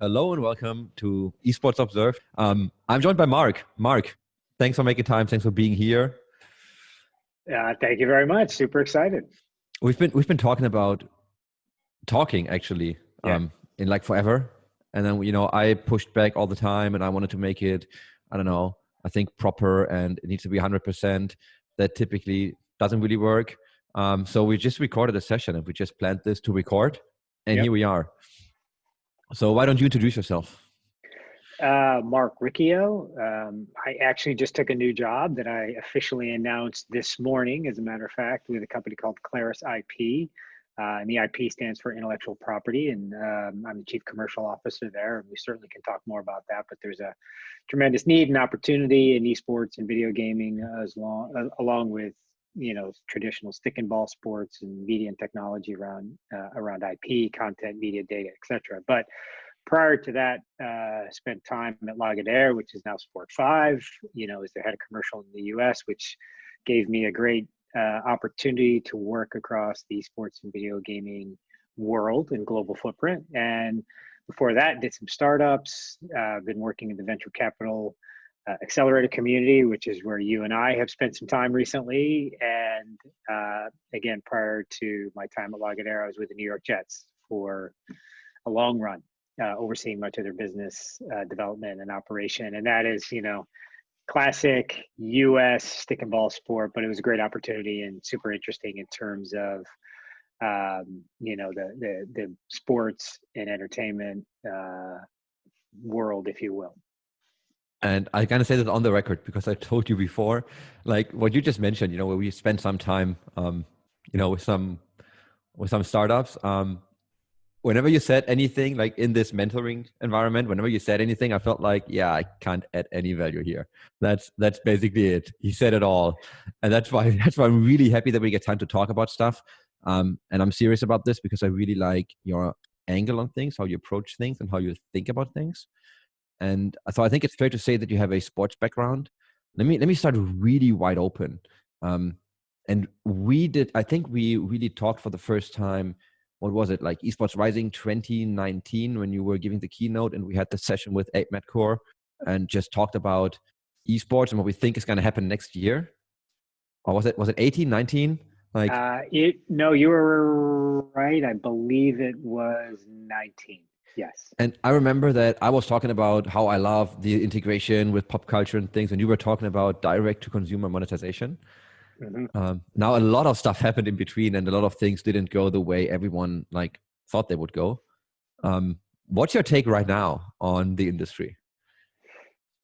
Hello and welcome to Esports Observed. I'm joined by Marc. Marc, thanks for making time. Thanks for being here. Thank you very much. Super excited. We've been talking actually in like forever, and then I pushed back all the time, and I wanted to make it, I don't know, I think proper, and it needs to be 100%. That typically doesn't really work. So we just recorded a session, and we just planned this to record, and here we are. So why don't you introduce yourself? Marc Riccio. I actually just took a new job that I officially announced this morning, as a matter of fact, with a company called KlarisIP. And the IP stands for intellectual property, and I'm the chief commercial officer there. And we certainly can talk more about that, but there's a tremendous need and opportunity in esports and video gaming, along with traditional stick and ball sports and media and technology around IP, content, media, data, etc. But prior to that, spent time at Lagardère, which is now Sport 5, as the head of commercial in the US, which gave me a great opportunity to work across the sports and video gaming world and global footprint. And before that, did some startups, been working in the venture capital accelerator community, which is where you and I have spent some time recently. And again, prior to my time at Lagardère, I was with the New York Jets for a long run, overseeing much of their business development and operation. And that is, classic US stick and ball sport, but it was a great opportunity and super interesting in terms of, the sports and entertainment world, if you will. And I kind of say that on the record because I told you before, like what you just mentioned, where we spent some time, with some startups. Whenever you said anything like in this mentoring environment, whenever you said anything, I felt like, yeah, I can't add any value here. That's basically it. He said it all, and that's why I'm really happy that we get time to talk about stuff. And I'm serious about this because I really like your angle on things, how you approach things, and how you think about things. And so I think it's fair to say that you have a sports background. Let me start really wide open. And I think we really talked for the first time. What was it, like Esports Rising 2019, when you were giving the keynote, and we had the session with Abe Madcore and just talked about esports and what we think is going to happen next year? Or was it 18, 19? No, you were right. I believe it was 19. Yes. And I remember that I was talking about how I love the integration with pop culture and things, and you were talking about direct to consumer monetization. Mm-hmm. Now a lot of stuff happened in between, and a lot of things didn't go the way everyone thought they would go. What's your take right now on the industry?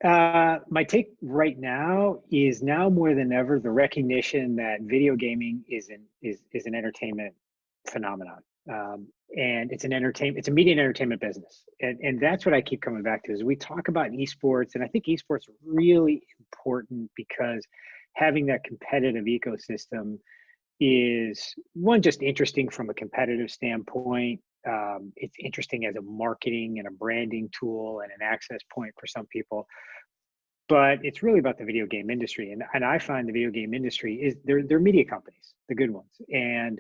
My take right now is, now more than ever, the recognition that video gaming is an entertainment phenomenon. And it's a media and entertainment business. And that's what I keep coming back to, is we talk about esports, and I think esports are really important because having that competitive ecosystem is, one, just interesting from a competitive standpoint. It's interesting as a marketing and a branding tool and an access point for some people. But it's really about the video game industry. And I find the video game industry is, they're media companies, the good ones. And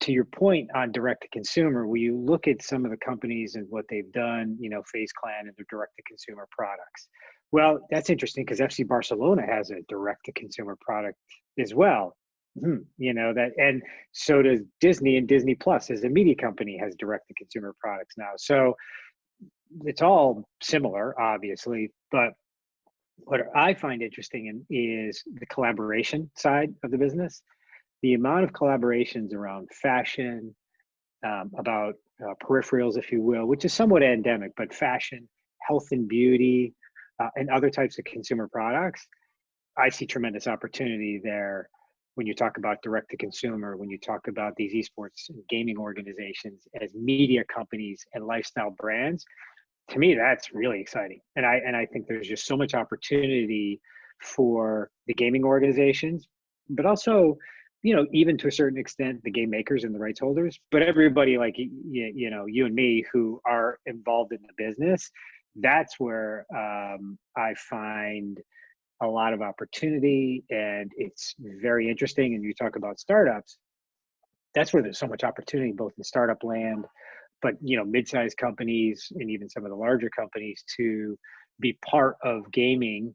to your point on direct to consumer, when you look at some of the companies and what they've done, FaZe Clan and their direct to consumer products. Well, that's interesting because FC Barcelona has a direct to consumer product as well. And so does Disney, and Disney Plus as a media company has direct to consumer products now. So it's all similar, obviously, but what I find interesting is the collaboration side of the business. The amount of collaborations around fashion, about peripherals, if you will, which is somewhat endemic, but fashion, health and beauty, and other types of consumer products, I see tremendous opportunity there when you talk about direct to consumer, when you talk about these esports and gaming organizations as media companies and lifestyle brands. To me, that's really exciting. And I think there's just so much opportunity for the gaming organizations, but also, even to a certain extent, the game makers and the rights holders, but everybody like, you and me who are involved in the business. That's where I find a lot of opportunity, and it's very interesting. And you talk about startups, that's where there's so much opportunity, both in startup land, but mid-sized companies and even some of the larger companies to be part of gaming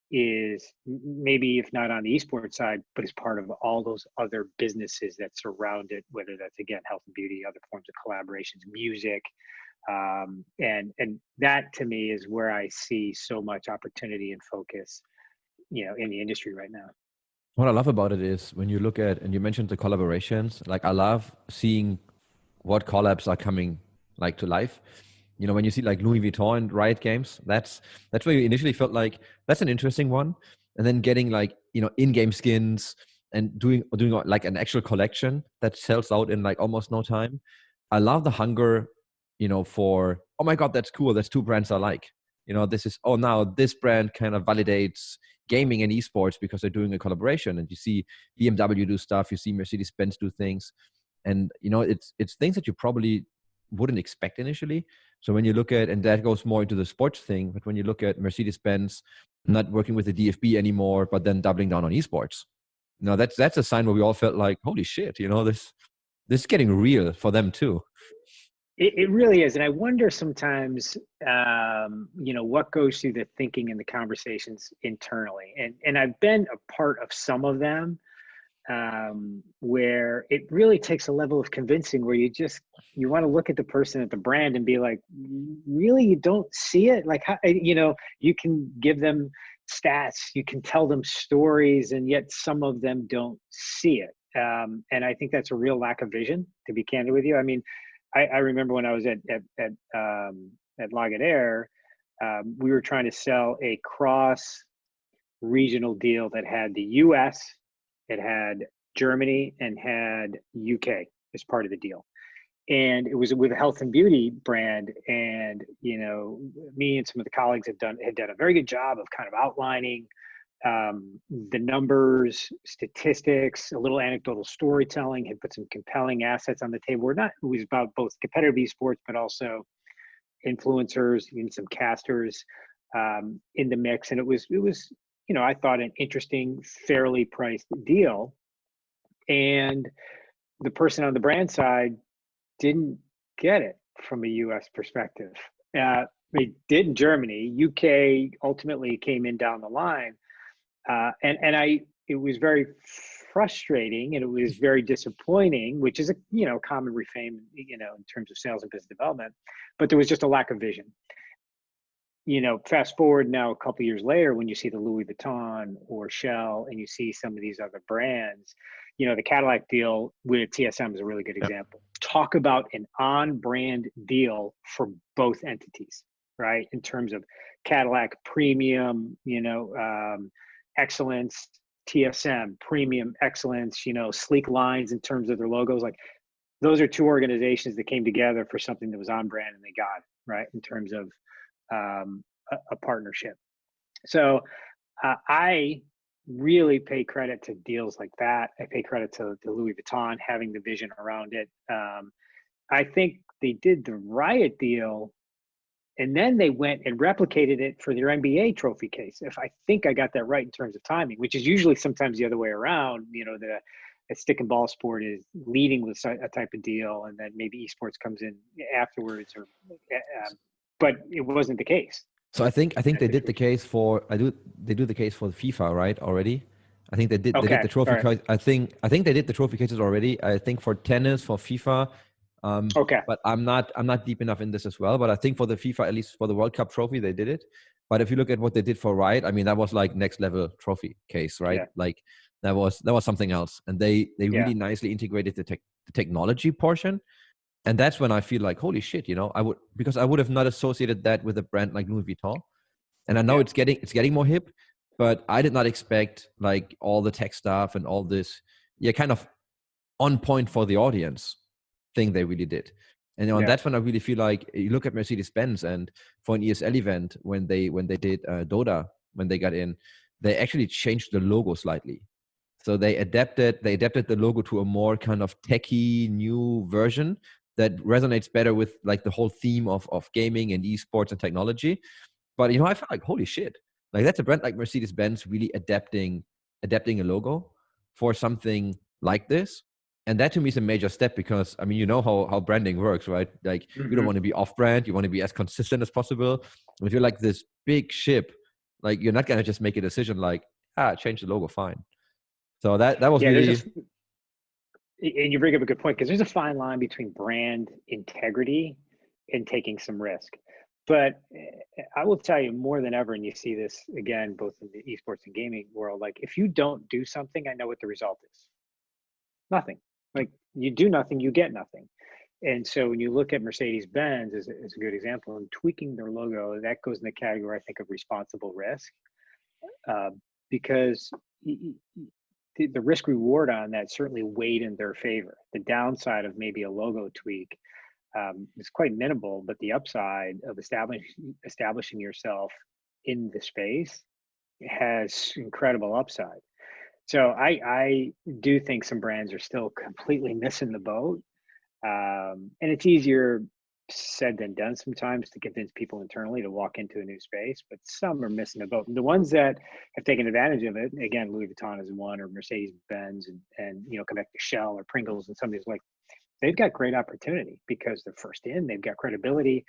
is maybe, if not on the esports side, but is part of all those other businesses that surround it, whether that's, again, health and beauty, other forms of collaborations, music. And that to me is where I see so much opportunity and focus, in the industry right now. What I love about it is when you look at, and you mentioned the collaborations, like I love seeing what collabs are coming like to life. When you see like Louis Vuitton and Riot Games, that's where you initially felt like that's an interesting one. And then getting like, in-game skins and doing like an actual collection that sells out in like almost no time. I love the hunger, for, oh my God, that's cool. That's two brands I like. This is, oh, now this brand kind of validates gaming and esports because they're doing a collaboration. And you see BMW do stuff, you see Mercedes-Benz do things. And, it's things that you probably wouldn't expect initially. So when you look at, and that goes more into the sports thing, but when you look at Mercedes-Benz not working with the DFB anymore, but then doubling down on esports, that's a sign where we all felt like, holy shit, this is getting real for them too. It really is. And I wonder sometimes, what goes through the thinking and the conversations internally. And I've been a part of some of them, where it really takes a level of convincing where you want to look at the person at the brand and be like, really, you don't see it? Like, how, you can give them stats, you can tell them stories, and yet some of them don't see it. And I think that's a real lack of vision, to be candid with you. I mean, I remember when I was at Lagardère, we were trying to sell a cross regional deal that had the US, it had Germany, and had UK as part of the deal. And it was with a health and beauty brand. And, me and some of the colleagues had done a very good job of kind of outlining the numbers, statistics, a little anecdotal storytelling, had put some compelling assets on the table. It was about both competitive esports, but also influencers and some casters in the mix. And it was, I thought, an interesting, fairly priced deal. And the person on the brand side didn't get it from a US perspective. They did in Germany. UK ultimately came in down the line. It was very frustrating, and it was very disappointing, which is a common refrain in terms of sales and business development. But there was just a lack of vision. Fast forward now a couple of years later, when you see the Louis Vuitton or Shell, and you see some of these other brands, the Cadillac deal with TSM is a really good example. Talk about an on-brand deal for both entities, right? In terms of Cadillac premium, excellence, TSM premium excellence, sleek lines in terms of their logos. Like, those are two organizations that came together for something that was on brand, and they got it, right, in terms of a partnership. So I really pay credit to deals like that. I pay credit to Louis Vuitton having the vision around it. I think they did the Riot deal, and then they went and replicated it for their NBA trophy case. If I think I got that right in terms of timing, which is usually sometimes the other way around. The stick and ball sport is leading with a type of deal, and then maybe esports comes in afterwards, but it wasn't the case. So I think they did the case for they do the case for FIFA, right, already. I think they did the trophy case. I think they did the trophy cases already. I think for tennis, for FIFA. But I'm not deep enough in this as well. But I think for the FIFA, at least for the World Cup trophy, they did it. But if you look at what they did for Riot, I mean, that was like next level trophy case, right? Yeah. Like that was something else. And they really nicely integrated the technology portion. And that's when I feel like, holy shit, because I would have not associated that with a brand like Louis Vuitton. And I know it's getting more hip, but I did not expect like all the tech stuff and all this, kind of on point for the audience thing they really did. And that's when I really feel like you look at Mercedes-Benz, and for an ESL event, when they did Dota, when they got in, they actually changed the logo slightly. So they adapted the logo to a more kind of techie new version that resonates better with like the whole theme of gaming and esports and technology. But I felt like, holy shit, like that's a brand like Mercedes-Benz really adapting a logo for something like this. and that to me is a major step, because I mean, you know how branding works, right? Like you don't Hmm. want to be off brand, you want to be as consistent as possible. If you're like this big ship, like you're not gonna just make a decision like, change the logo, fine. So that was Yeah, really. and you bring up a good point, because there's a fine line between brand integrity and taking some risk. But I will tell you more than ever, and you see this again, both in the esports and gaming world, like if you don't do something, I know what the result is. Nothing. Like you do nothing, you get nothing. And so when you look at Mercedes-Benz as a good example, and tweaking their logo, that goes in the category, I think, of responsible risk, uh, because the risk reward on that certainly weighed in their favor. The downside of maybe a logo tweak is quite minimal, but the upside of establishing yourself in the space has incredible upside. So I do think some brands are still completely missing the boat, and it's easier said than done sometimes to convince people internally to walk into a new space, but some are missing the boat. And the ones that have taken advantage of it, again, Louis Vuitton is one, or Mercedes Benz, and come back to Shell or Pringles and some of these, like they've got great opportunity because they're first in, they've got credibility,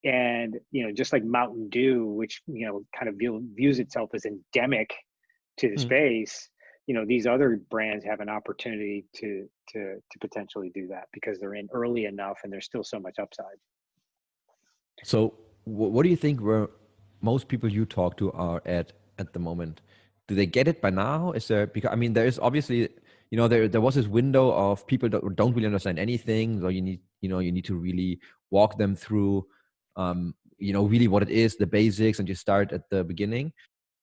and just like Mountain Dew, which kind of views itself as endemic to the Hmm. space, these other brands have an opportunity to potentially do that because they're in early enough and there's still so much upside. So what do you think where most people you talk to are at the moment? Do they get it by now? Is there, because I mean, there is obviously, there was this window of people that don't really understand anything. So you need to really walk them through, really what it is, the basics, and you start at the beginning.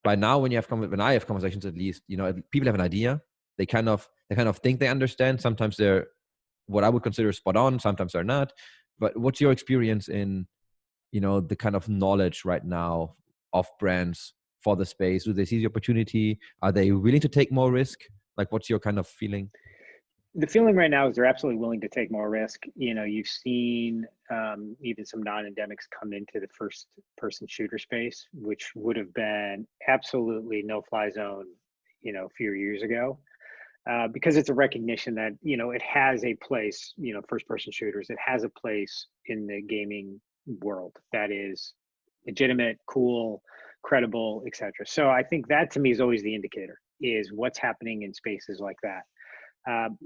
By now, when I have conversations, at least, people have an idea. They kind of think they understand. Sometimes they're what I would consider spot on. Sometimes they're not. But what's your experience in the kind of knowledge right now of brands for the space? Do they see the opportunity? Are they willing to take more risk? Like, what's your kind of feeling? The feeling right now is they're absolutely willing to take more risk. You've seen even some non-endemics come into the first person shooter space, which would have been absolutely no fly zone a few years ago, because it's a recognition that it has a place. First person shooters, it has a place in the gaming world that is legitimate, cool, credible, etc. So I think that to me is always the indicator, is what's happening in spaces like that. um,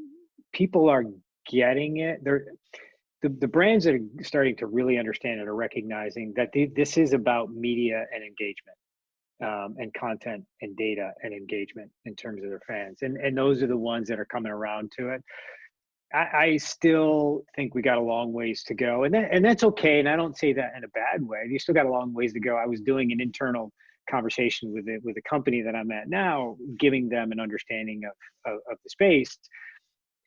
People are getting it. They're the brands that are starting to really understand it are recognizing that this is about media and engagement, and content and data and engagement in terms of their fans, and those are the ones that are coming around to it. I still think we got a long ways to go, and that's okay. And I don't say that in a bad way. You still got a long ways to go. I was doing an internal conversation with the company that I'm at now, giving them an understanding of the space,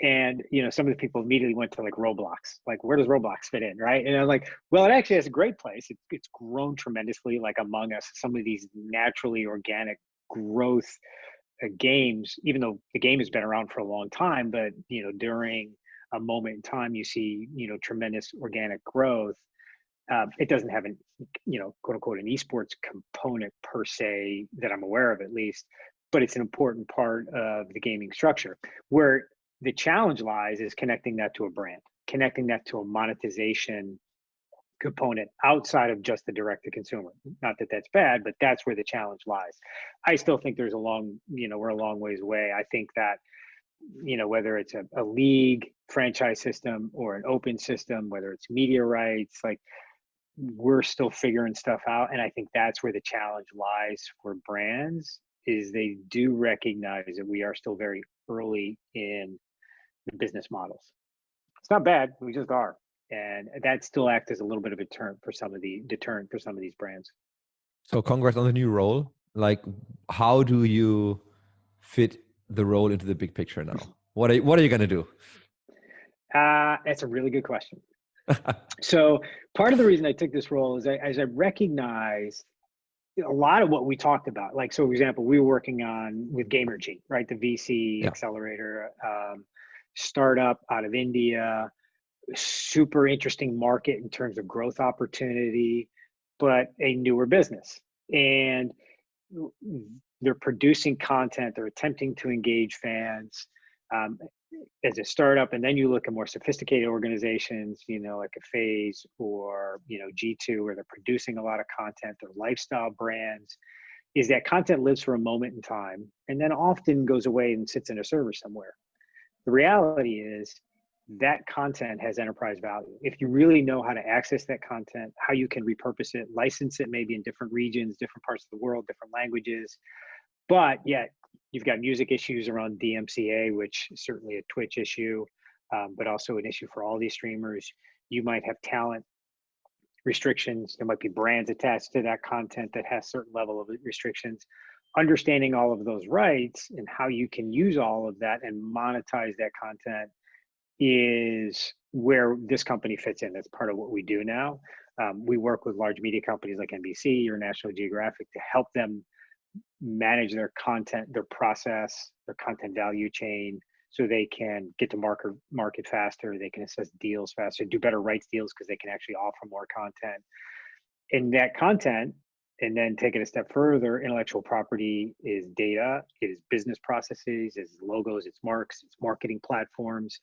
and some of the people immediately went to like Roblox, like where does Roblox fit in, right? And I'm like, well, it actually has a great place. It's grown tremendously, like Among Us, some of these naturally organic growth games, even though the game has been around for a long time, but during a moment in time you see tremendous organic growth. It doesn't have an quote unquote an esports component per se that I'm aware of, at least, but it's an important part of the gaming structure. Where the challenge lies is connecting that to a brand, connecting that to a monetization component outside of just the direct to consumer. Not that that's bad, but that's where the challenge lies. I still think there's we're a long ways away. I think that whether it's a league franchise system or an open system, whether it's media rights, like we're still figuring stuff out. And I think that's where the challenge lies for brands, is they do recognize that we are still very early in the business models. It's not bad, we just are. And that still acts as a little bit of a deterrent for some of these brands. So, congrats on the new role. Like, how do you fit the role into the big picture now? What are you gonna do? That's a really good question. So part of the reason I took this role is as I recognized a lot of what we talked about. Like, so for example, we were working on with Gamergy, right? The VC Yeah. accelerator, startup out of India, super interesting market in terms of growth opportunity, but a newer business. And they're producing content, they're attempting to engage fans. as a startup, and then you look at more sophisticated organizations, like a Phase or, G2, where they're producing a lot of content, they're lifestyle brands, is that content lives for a moment in time and then often goes away and sits in a server somewhere. The reality is that content has enterprise value. If you really know how to access that content, how you can repurpose it, license it maybe in different regions, different parts of the world, different languages, but yet you've got music issues around DMCA, which is certainly a Twitch issue, but also an issue for all these streamers. You might have talent restrictions. There might be brands attached to that content that has certain level of restrictions. Understanding all of those rights and how you can use all of that and monetize that content is where this company fits in. That's part of what we do now. We work with large media companies like NBC or National Geographic to help them manage their content, their process, their content value chain, so they can get to market faster, they can assess deals faster, do better rights deals because they can actually offer more content. And that content, and then take it a step further, intellectual property is data, it is business processes, it's logos, it's marks, it's marketing platforms.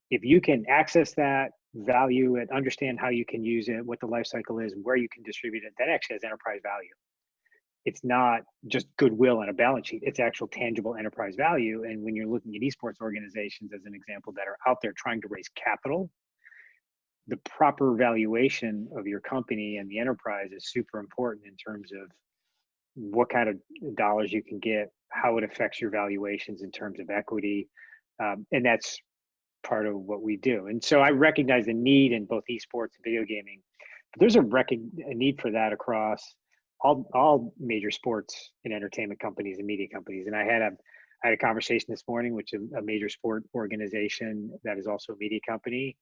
If you can access that, value it, understand how you can use it, what the life cycle is, where you can distribute it, that actually has enterprise value. It's not just goodwill on a balance sheet, it's actual tangible enterprise value. And when you're looking at esports organizations as an example that are out there trying to raise capital, the proper valuation of your company and the enterprise is super important in terms of what kind of dollars you can get, how it affects your valuations in terms of equity. And that's part of what we do. And so I recognize the need in both esports and video gaming, but there's a need for that across all major sports and entertainment companies and media companies. And I had a conversation this morning with a major sport organization that is also a media company,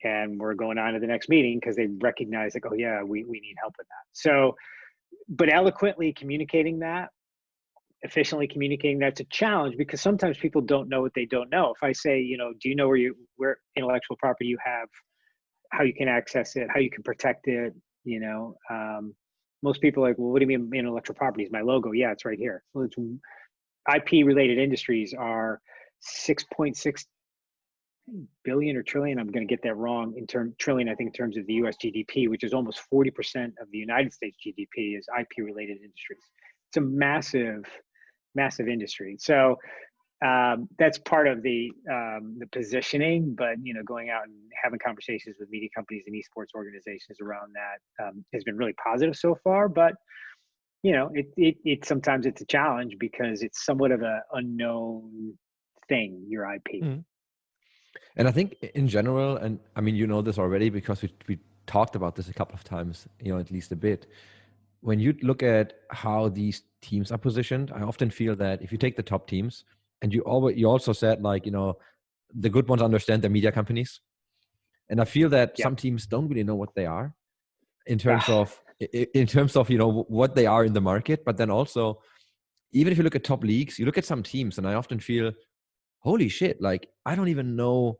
and we're going on to the next meeting because they recognize, like, oh yeah, we need help with that. So, but eloquently communicating that, efficiently communicating that's a challenge, because sometimes people don't know what they don't know. If I say, do you know where intellectual property you have, how you can access it, how you can protect it, most people are like, well, what do you mean intellectual property? Is my logo? Yeah, it's right here. Well, it's IP related industries are 6.6 billion or trillion. I'm going to get that wrong trillion, I think, in terms of the US GDP, which is almost 40% of the United States GDP is IP related industries. It's a massive, massive industry. So that's part of the positioning, but going out and having conversations with media companies and esports organizations around that has been really positive so far. But it sometimes it's a challenge because it's somewhat of an unknown thing, your IP. Mm. And I think in general, and I mean, this already because we talked about this a couple of times, at least a bit. When you look at how these teams are positioned, I often feel that if you take the top teams, and you also said, like, the good ones understand their media companies, and I feel that Yep. some teams don't really know what they are in terms of what they are in the market. But then also, even if you look at top leagues, you look at some teams, and I often feel, holy shit, like, I don't even know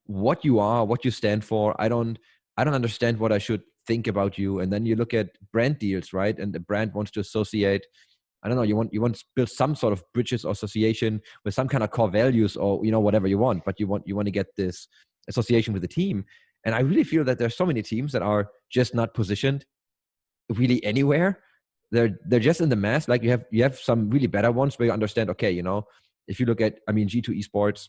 what you are, what you stand for. I don't understand what I should think about you. And then you look at brand deals, right? And the brand wants to associate, I don't know, you want to build some sort of bridges or association with some kind of core values, or whatever you want, but you want to get this association with the team. And I really feel that there's so many teams that are just not positioned really anywhere. They're just in the mass. Like, you have some really better ones where you understand, okay, if you look at, G2 Esports,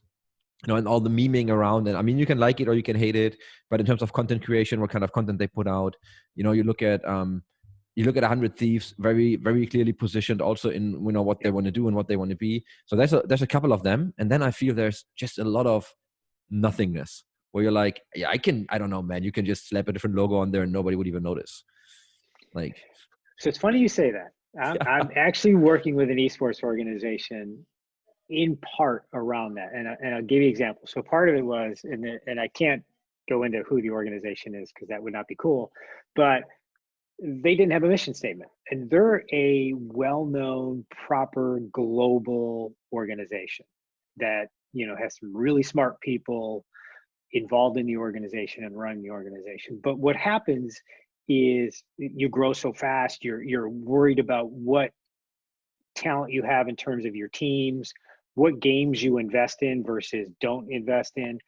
and all the memeing around, and you can like it or you can hate it, but in terms of content creation, what kind of content they put out, you look at 100 Thieves, very, very clearly positioned also in what they want to do and what they want to be. So there's a couple of them, and then I feel there's just a lot of nothingness where you're like, yeah, I don't know, man, you can just slap a different logo on there and nobody would even notice. Like, so it's funny you say that. I'm actually working with an esports organization in part around that, and I'll give you an example. So part of it was, and I can't go into who the organization is because that would not be cool, but they didn't have a mission statement, and they're a well-known, proper global organization that has some really smart people involved in the organization and running the organization. But what happens is you grow so fast, you're worried about what talent you have in terms of your teams, what games you invest in versus don't invest in,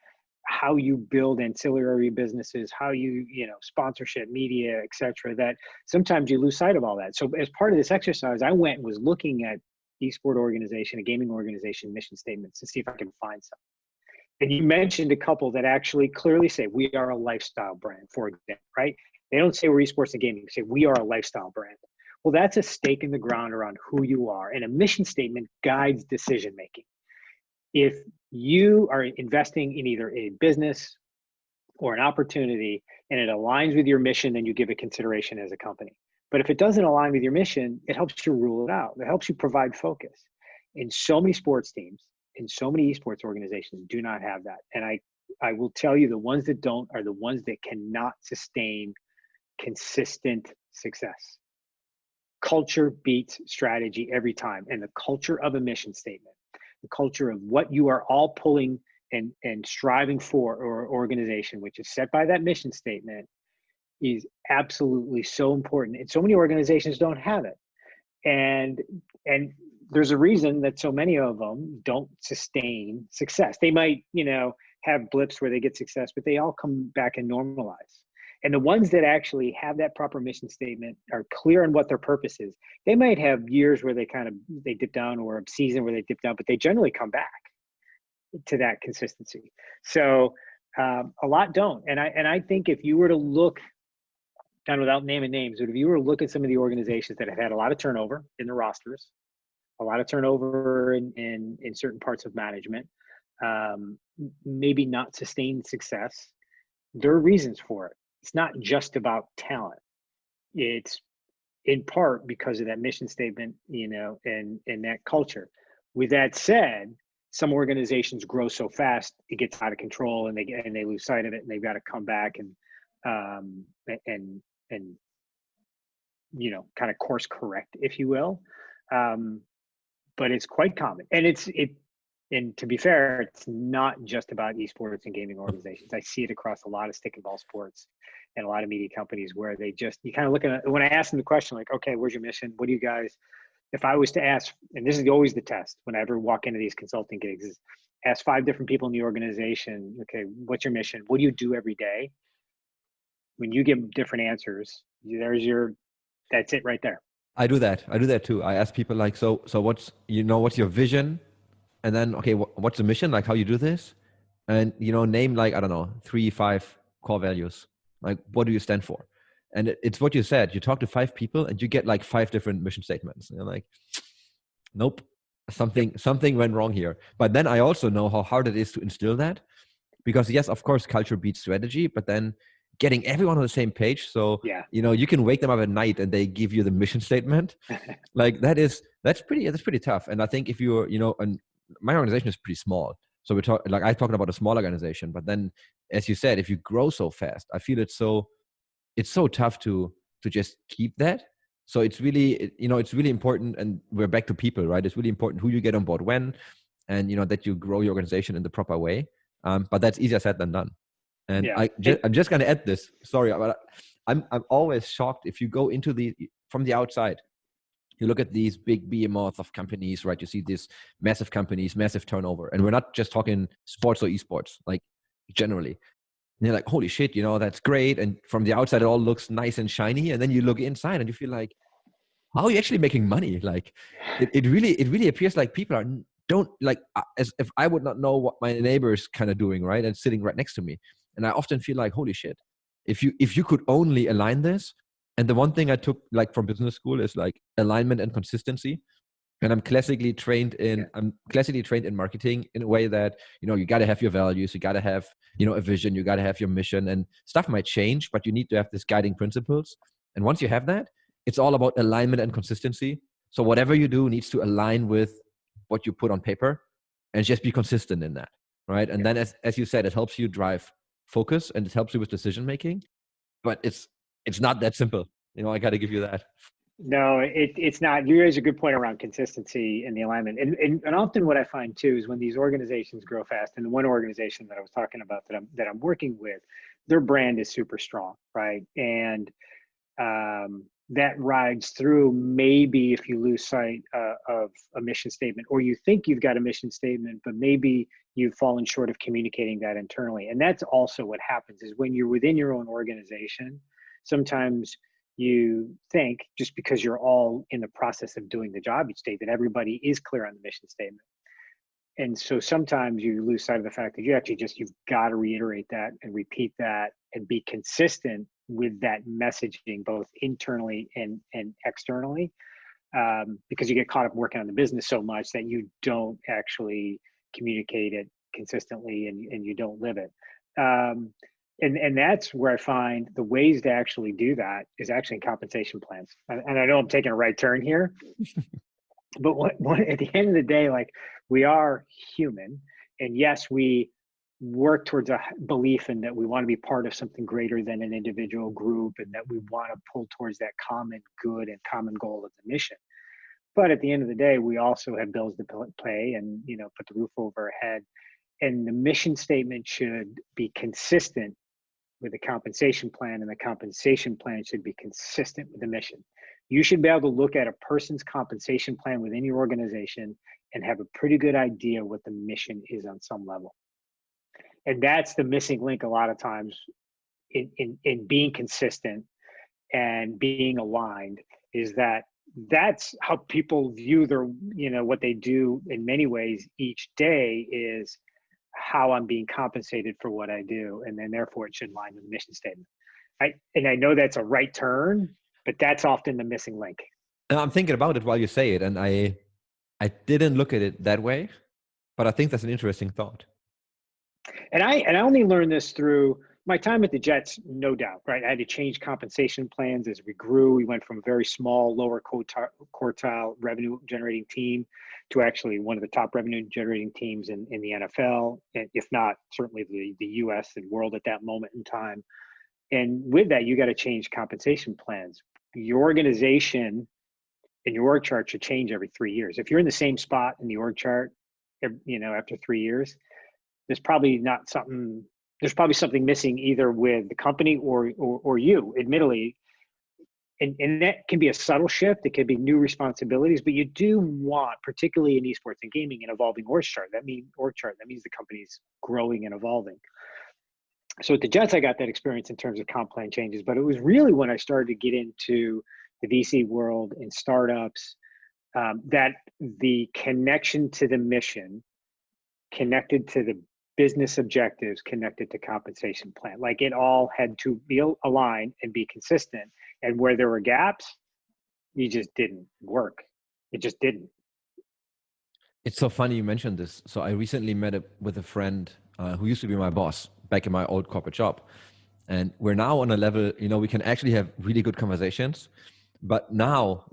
how you build ancillary businesses, how you know, sponsorship, media, etc. That sometimes you lose sight of all that. So as part of this exercise, I went and was looking at esport organization, a gaming organization mission statements to see if I can find some. And you mentioned a couple that actually clearly say we are a lifestyle brand, for example, right? They don't say we're esports and gaming, they say we are a lifestyle brand. Well, that's a stake in the ground around who you are. And a mission statement guides decision making. If you are investing in either a business or an opportunity and it aligns with your mission, then you give it consideration as a company. But if it doesn't align with your mission, it helps you rule it out. It helps you provide focus. And so many sports teams and so many esports organizations do not have that. And I will tell you, the ones that don't are the ones that cannot sustain consistent success. Culture beats strategy every time. And the culture of a mission statement, the culture of what you are all pulling and striving for, or organization, which is set by that mission statement, is absolutely so important. And so many organizations don't have it. And there's a reason that so many of them don't sustain success. They might, you know, have blips where they get success, but they all come back and normalize. And the ones that actually have that proper mission statement, are clear on what their purpose is, they might have years where they dip down, or a season where they dip down, but they generally come back to that consistency. So a lot don't. And I think if you were to look, and without naming names, but if you were to look at some of the organizations that have had a lot of turnover in their rosters, a lot of turnover in certain parts of management, maybe not sustained success, there are reasons for it. It's not just about talent. It's in part because of that mission statement, you know, and that culture. With that said, some organizations grow so fast it gets out of control, and they lose sight of it, and they've got to come back and you know, kind of course correct, if you will. But it's quite common, and and to be fair, it's not just about esports and gaming organizations. I see it across a lot of stick and ball sports and a lot of media companies, where you kind of look at, when I ask them the question, like, okay, where's your mission? What do you guys, if I was to ask, and this is always the test when I ever walk into these consulting gigs, is ask 5 different people in the organization, okay, what's your mission? What do you do every day? When you give different answers, that's it right there. I do that. I do that too. I ask people like, so what's your vision? And then, okay, what's the mission? Like how you do this? And, name like, I don't know, 3, 5 core values. Like, what do you stand for? And it's what you said. You talk to 5 people and you get like 5 different mission statements. And you're like, nope, something went wrong here. But then I also know how hard it is to instill that, because yes, of course, culture beats strategy, but then getting everyone on the same page. So, yeah, you can wake them up at night and they give you the mission statement. Like that's pretty tough. And I think if you're, and my organization is pretty small. So I talked about a small organization, but then as you said, if you grow so fast, I feel it's so tough to just keep that. So it's really, it's really important. And we're back to people, right? It's really important who you get on board when, and, that you grow your organization in the proper way. But that's easier said than done. And yeah. I'm just going to add this. Sorry, but I'm always shocked if you go into from the outside. You look at these big behemoths of companies, right? You see these massive companies, massive turnover, and we're not just talking sports or esports, like generally. And you're like, holy shit, that's great. And from the outside, it all looks nice and shiny. And then you look inside and you feel like, how are you actually making money? Like, it really appears like people don't like, as if I would not know what my neighbor is kind of doing, right? And sitting right next to me. And I often feel like, holy shit, if you could only align this. And the one thing I took like from business school is like alignment and consistency. And I'm classically trained in marketing in a way that, you got to have your values, you got to have, a vision, you got to have your mission, and stuff might change, but you need to have this guiding principles. And once you have that, it's all about alignment and consistency. So whatever you do needs to align with what you put on paper, and just be consistent in that. Right. And then as you said, it helps you drive focus and it helps you with decision making, but it's not that simple. I got to give you that. No, it's not. You raise a good point around consistency and the alignment. And often what I find too is when these organizations grow fast, and the one organization that I was talking about that I'm working with, their brand is super strong, right? And that rides through maybe if you lose sight of a mission statement, or you think you've got a mission statement, but maybe you've fallen short of communicating that internally. And that's also what happens is when you're within your own organization, sometimes you think just because you're all in the process of doing the job each day that everybody is clear on the mission statement. And so sometimes you lose sight of the fact that you've got to reiterate that and repeat that and be consistent with that messaging, both internally and externally, because you get caught up working on the business so much that you don't actually communicate it consistently and you don't live it. And that's where I find the ways to actually do that is actually in compensation plans. And I know I'm taking a right turn here, but what at the end of the day, like, we are human, and yes, we work towards a belief in that we want to be part of something greater than an individual group, and that we want to pull towards that common good and common goal of the mission. But at the end of the day, we also have bills to pay and, put the roof over our head. And the mission statement should be consistent with the compensation plan, and the compensation plan should be consistent with the mission. You should be able to look at a person's compensation plan within your organization and have a pretty good idea what the mission is on some level. And that's the missing link a lot of times in being consistent and being aligned, is that's how people view their, what they do in many ways each day is how I'm being compensated for what I do. And then therefore it should align with the mission statement. I know that's a right turn, but that's often the missing link. And I'm thinking about it while you say it, and I didn't look at it that way, but I think that's an interesting thought. And I only learned this through my time at the Jets, no doubt, right? I had to change compensation plans as we grew. We went from a very small, lower quartile revenue generating team to actually one of the top revenue generating teams in the NFL, if not certainly the US and world at that moment in time. And with that, you got to change compensation plans. Your organization and your org chart should change every 3 years. If you're in the same spot in the org chart, after 3 years, there's probably something missing either with the company or you, admittedly. And that can be a subtle shift. It could be new responsibilities, but you do want, particularly in esports and gaming, an evolving org chart. That means the company's growing and evolving. So at the Jets, I got that experience in terms of comp plan changes, but it was really when I started to get into the VC world and startups, that the connection to the mission, connected to the business objectives, connected to compensation plan. Like, it all had to be aligned and be consistent. And where there were gaps, you just didn't work. It just didn't. It's so funny you mentioned this. So I recently met with a friend who used to be my boss back in my old corporate job. And we're now on a level, we can actually have really good conversations. But now,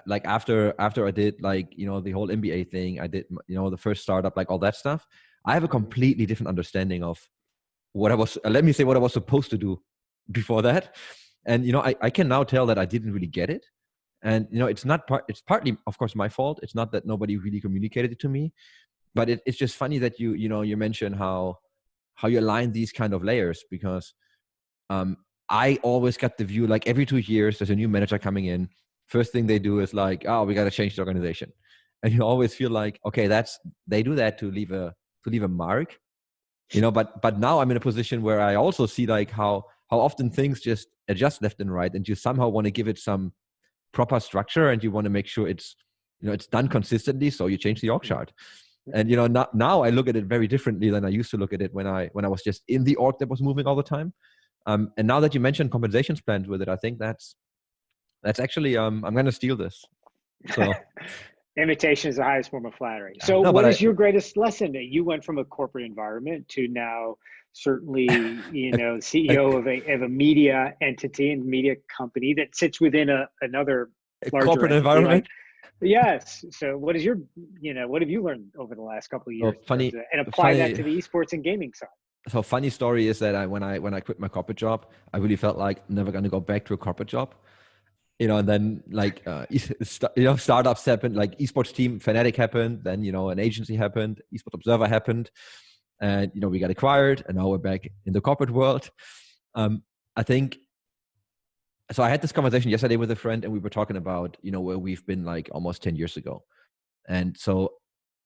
like after I did the whole MBA thing, I did, the first startup, like all that stuff, I have a completely different understanding of what I was supposed to do before that. And, I can now tell that I didn't really get it. And, it's partly, of course, my fault. It's not that nobody really communicated it to me, but it's just funny that you mentioned how you align these kind of layers, because I always got the view, like every 2 years, there's a new manager coming in. First thing they do is like, oh, we got to change the organization. And you always feel like, okay, they do that to leave a mark, but now I'm in a position where I also see like how often things just adjust left and right, and you somehow want to give it some proper structure, and you want to make sure it's done consistently. So you change the org chart. And now I look at it very differently than I used to look at it when I was just in the org that was moving all the time. And now that you mentioned compensations plans with it, I think that's actually I'm going to steal this. So imitation is the highest form of flattery. So what is your greatest lesson? That you went from a corporate environment to now certainly CEO of a media entity and media company that sits within another larger corporate entity, environment. Yes. So what have you learned over the last couple of years and apply that to the esports and gaming side? So funny story is that when I quit my corporate job, I really felt like never going to go back to a corporate job. And then startups happened, like esports team Fnatic happened, then an agency happened, Esports Observer happened, and we got acquired, and now we're back in the corporate world. I think so. I had this conversation yesterday with a friend, and we were talking about where we've been like almost 10 years ago. And so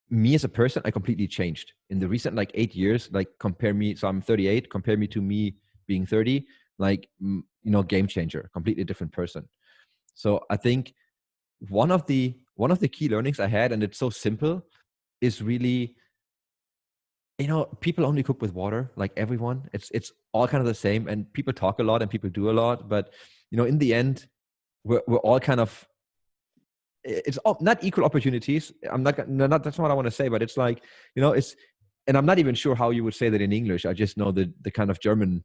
me as a person, I completely changed in the recent like 8 years. Like compare me, so I'm 38, compare me to me being 30, like, game changer, completely different person. So I think one of the key learnings I had, and it's so simple, is really, people only cook with water, like everyone. It's all kind of the same, and people talk a lot and people do a lot, but in the end, we're all kind of, it's all, not equal opportunities. I'm not, no, not that's not what I want to say, but it's like, it's, and I'm not even sure how you would say that in English. I just know the kind of German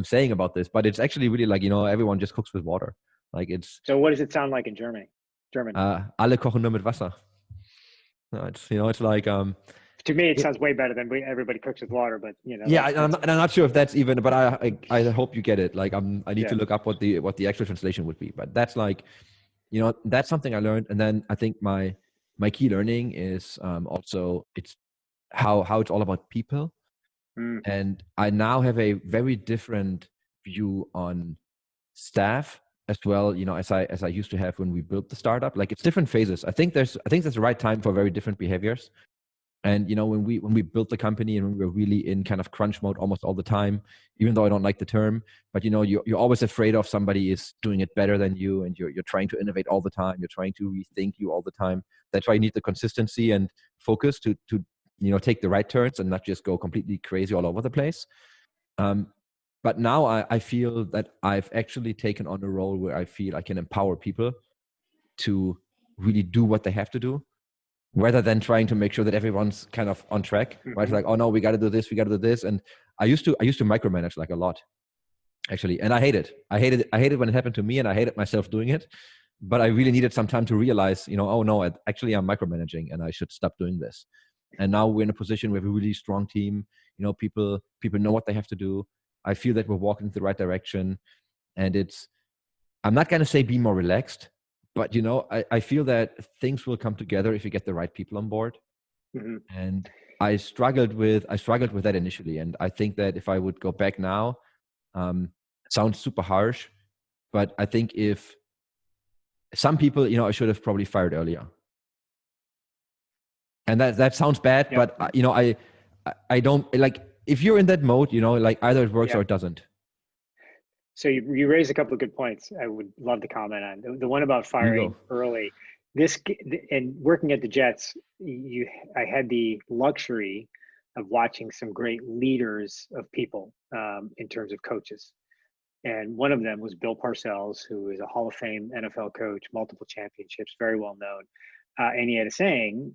saying about this, but it's actually really like, everyone just cooks with water. Like it's, So what does it sound like in German? alle kochen nur mit Wasser. No, it's like, To me, it sounds way better than everybody cooks with water, but yeah, and I'm not sure if that's even, but I hope you get it. Like I need yeah. to look up what the actual translation would be, but that's like, that's something I learned. And then I think my key learning is also, it's how it's all about people. Mm, And I now have a very different view on staff as well, as I used to have when we built the startup. Like it's different phases. I think there's the right time for very different behaviors. And when we built the company and when we were really in kind of crunch mode almost all the time, even though I don't like the term, but you're always afraid of somebody is doing it better than you, and you're trying to innovate all the time. You're trying to rethink you all the time. That's why you need the consistency and focus to take the right turns and not just go completely crazy all over the place. Um, but now I feel that I've actually taken on a role where I feel I can empower people to really do what they have to do, rather than trying to make sure that everyone's kind of on track, right? It's mm-hmm. like, oh no, we got to do this, we got to do this. And I used to micromanage like a lot, actually, and I hate it. I hate it when it happened to me, and I hated myself doing it. But I really needed some time to realize, oh no, actually I'm micromanaging, and I should stop doing this. And now we're in a position where we have a really strong team. People know what they have to do. I feel that we're walking in the right direction, and I'm not going to say be more relaxed, but I feel that things will come together if you get the right people on board. Mm-hmm. And I struggled with that initially, and I think that if I would go back now, it sounds super harsh, but I think if some people, I should have probably fired earlier. And that sounds bad, Yep. but I don't like, if you're in that mode, like either it works Yep. or it doesn't. So you raised a couple of good points I would love to comment on. The one about firing early, and working at the Jets, I had the luxury of watching some great leaders of people in terms of coaches. And one of them was Bill Parcells, who is a Hall of Fame NFL coach, multiple championships, very well known. And he had a saying,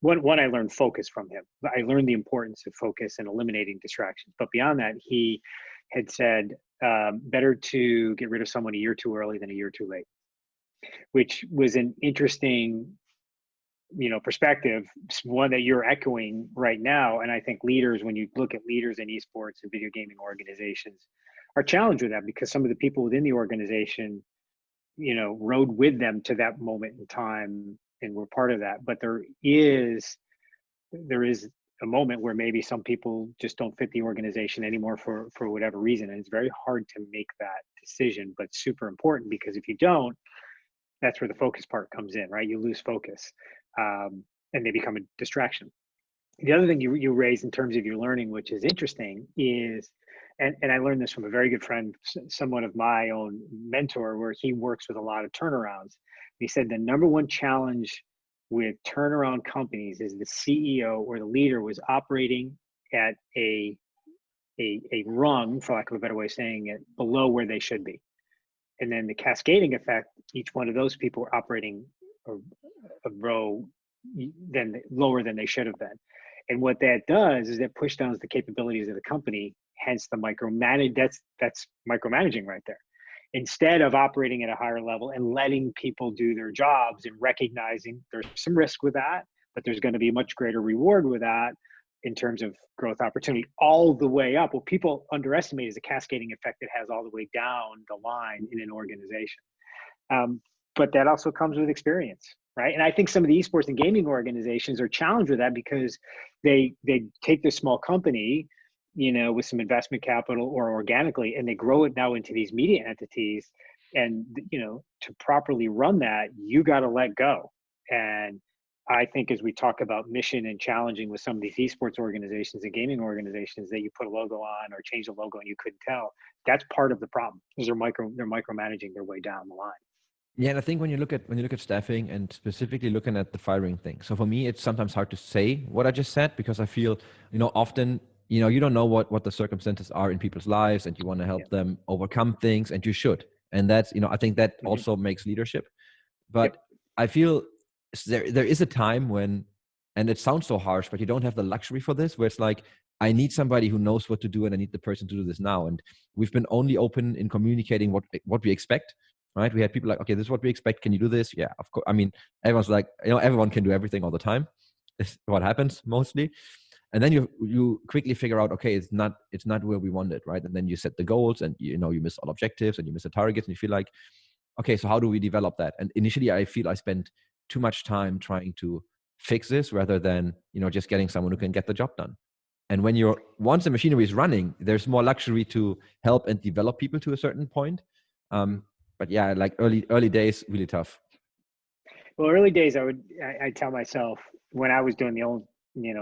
one, I learned focus from him. I learned the importance of focus and eliminating distractions. But beyond that, he had said, better to get rid of someone a year too early than a year too late, which was an interesting, perspective, one that you're echoing right now. And I think leaders, when you look at leaders in esports and video gaming organizations, are challenged with that because some of the people within the organization, rode with them to that moment in time and were part of that. But there is a moment where maybe some people just don't fit the organization anymore for whatever reason, and it's very hard to make that decision, but super important, because if you don't, that's where the focus part comes in, right? You lose focus, and they become a distraction. The other thing you raised in terms of your learning, which is interesting, is, and I learned this from a very good friend, somewhat of my own mentor, where he works with a lot of turnarounds. He said the number one challenge with turnaround companies is the CEO or the leader was operating at a rung, for lack of a better way of saying it, below where they should be. And then the cascading effect, each one of those people were operating a row lower than they should have been. And what that does is that push downs the capabilities of the company, hence the micromanage. That's micromanaging right there. Instead of operating at a higher level and letting people do their jobs and recognizing there's some risk with that, but there's going to be much greater reward with that in terms of growth opportunity all the way up. What people underestimate is the cascading effect it has all the way down the line in an organization. But that also comes with experience, right? And I think some of the esports and gaming organizations are challenged with that because they take this small company, with some investment capital or organically, and they grow it now into these media entities. And, to properly run that, you got to let go. And I think as we talk about mission and challenging with some of these esports organizations and gaming organizations that you put a logo on or change the logo and you couldn't tell, that's part of the problem. Is they're micromanaging their way down the line. Yeah, and I think when you look at staffing and specifically looking at the firing thing. So for me, it's sometimes hard to say what I just said because I feel, often, you don't know what the circumstances are in people's lives, and you want to Yeah. help them overcome things, and you should. And that's, I think that Mm-hmm. also makes leadership. Yep. But I feel there is a time when, and it sounds so harsh, but you don't have the luxury for this, where it's like, I need somebody who knows what to do, and I need the person to do this now. And we've been only open in communicating what we expect. Right? We had people like, okay, this is what we expect. Can you do this? Yeah, of course. I mean, everyone's like, everyone can do everything all the time. It's what happens mostly. And then you quickly figure out, okay, it's not where we want it, right? And then you set the goals, and you miss all objectives, and you miss the targets, and you feel like, okay, so how do we develop that? And initially, I feel I spent too much time trying to fix this rather than just getting someone who can get the job done. And when once the machinery is running, there's more luxury to help and develop people to a certain point. But yeah, like early days, really tough. Well, early days, I tell myself when I was doing the old,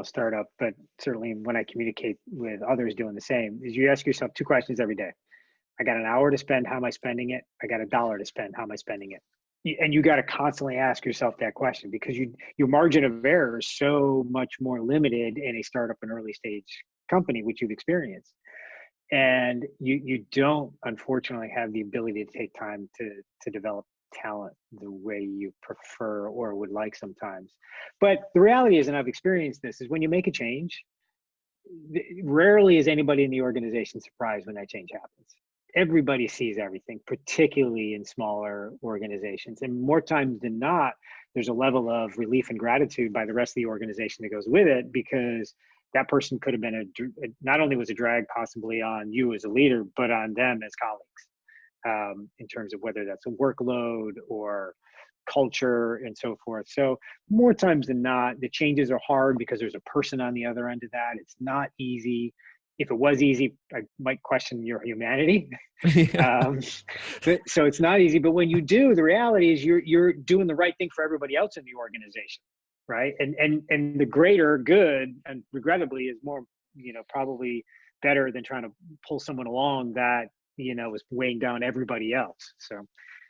startup, but certainly when I communicate with others doing the same, is you ask yourself two questions every day. I got an hour to spend. How am I spending it? I got $1 to spend. How am I spending it? And you got to constantly ask yourself that question because your margin of error is so much more limited in a startup and early stage company, which you've experienced. And you don't, unfortunately, have the ability to take time to develop talent the way you prefer or would like sometimes. But the reality is, and I've experienced this, is when you make a change, rarely is anybody in the organization surprised when that change happens. Everybody sees everything, particularly in smaller organizations. And more times than not, there's a level of relief and gratitude by the rest of the organization that goes with it, because that person could have been not only was a drag possibly on you as a leader, but on them as colleagues, in terms of whether that's a workload or culture and so forth. So more times than not, the changes are hard because there's a person on the other end of that. It's not easy. If it was easy, I might question your humanity. So it's not easy, but when you do, the reality is you're doing the right thing for everybody else in the organization, right? And the greater good, and regrettably, is more, probably better than trying to pull someone along that is weighing down everybody else. So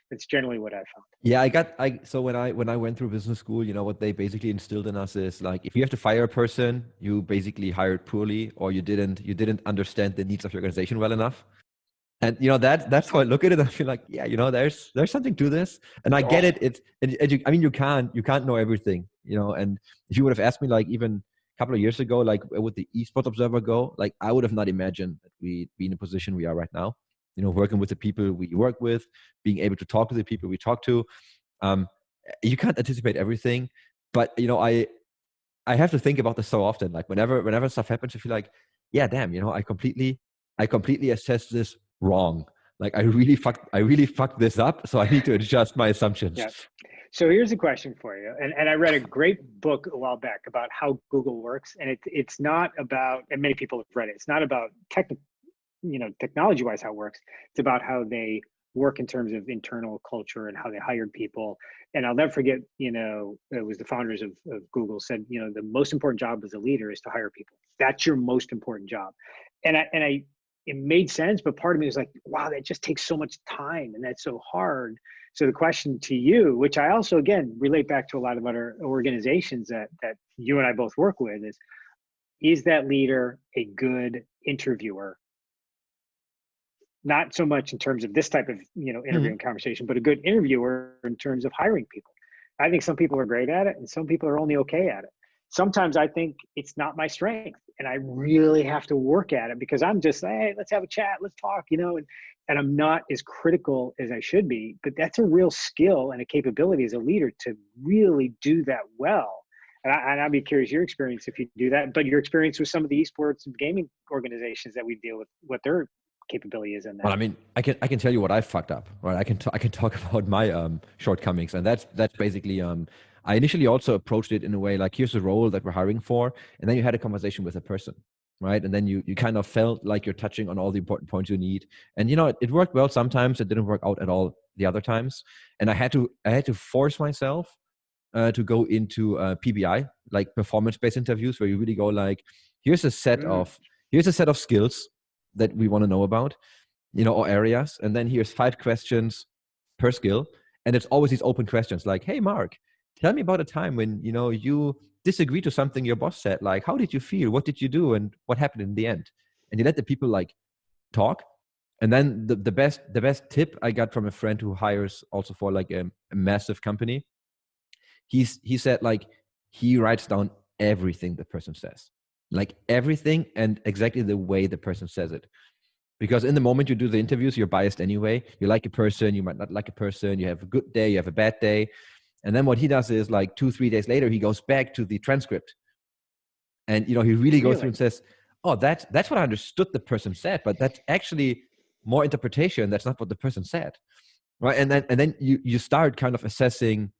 it's generally what I found. Yeah, so when I went through business school, what they basically instilled in us is like, if you have to fire a person, you basically hired poorly, or you didn't understand the needs of your organization well enough. And that's how I look at it. I feel like, yeah, there's something to this, and I get it. You can't know everything, And if you would have asked me, like even a couple of years ago, like where would the Esports Observer go? Like I would have not imagined that we'd be in a position we are right now. Working with the people we work with, being able to talk to the people we talk to. You can't anticipate everything, but I have to think about this so often. Like whenever stuff happens, I feel like, yeah, damn, I completely assessed this wrong. Like I really fucked this up. So I need to adjust my assumptions. Yeah. So here's a question for you. And I read a great book a while back about how Google works. And it's not about, and many people have read it, it's not about technology wise how it works. It's about how they work in terms of internal culture and how they hired people. And I'll never forget, it was the founders of Google said, the most important job as a leader is to hire people. That's your most important job. And it made sense, but part of me was like, wow, that just takes so much time and that's so hard. So the question to you, which I also, again, relate back to a lot of other organizations that you and I both work with, is that leader a good interviewer? Not so much in terms of this type of interviewing conversation, but a good interviewer in terms of hiring people. I think some people are great at it and some people are only okay at it. Sometimes I think it's not my strength and I really have to work at it because I'm just, hey, let's have a chat, let's talk, and I'm not as critical as I should be. But that's a real skill and a capability as a leader to really do that well. And I'd be curious your experience if you do that, but your experience with some of the esports and gaming organizations that we deal with, what their capability is in that. Well, I mean, I can tell you what I fucked up, right? I can talk about my shortcomings, and that's basically I initially also approached it in a way like, here's a role that we're hiring for, and then you had a conversation with a person, right? And then you kind of felt like you're touching on all the important points you need, and it worked well sometimes. It didn't work out at all the other times, and I had to force myself to go into PBI, like performance-based interviews, where you really go like, here's a set Mm, of skills that we want to know about, or areas, and then here's 5 questions per skill, and it's always these open questions like, hey Mark, tell me about a time when you disagree to something your boss said. Like, how did you feel? What did you do? And what happened in the end? And you let the people like talk. And then the best tip I got from a friend who hires also for like a massive company, he said like he writes down everything the person says, like everything, and exactly the way the person says it. Because in the moment you do the interviews, you're biased anyway. You like a person, you might not like a person, you have a good day, you have a bad day. And then what he does is like 2-3 days later, he goes back to the transcript, and he really goes through really? and says, oh, that's what I understood the person said, but that's actually more interpretation. That's not what the person said. Right. And then you start kind of assessing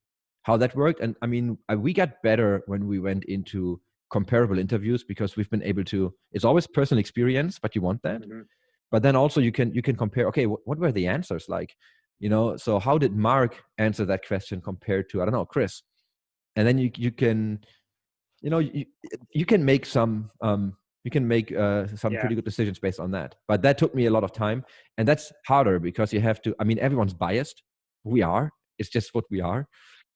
how that worked. And I mean, we got better when we went into comparable interviews, because we've been able to, it's always personal experience, but you want that. Hmm. But then also you can compare, okay, what were the answers like? So how did Mark answer that question compared to, I don't know, Chris? And then you can, you can make some Yeah. pretty good decisions based on that. But that took me a lot of time, and that's harder because you have to, I mean, everyone's biased. We are. It's just what we are.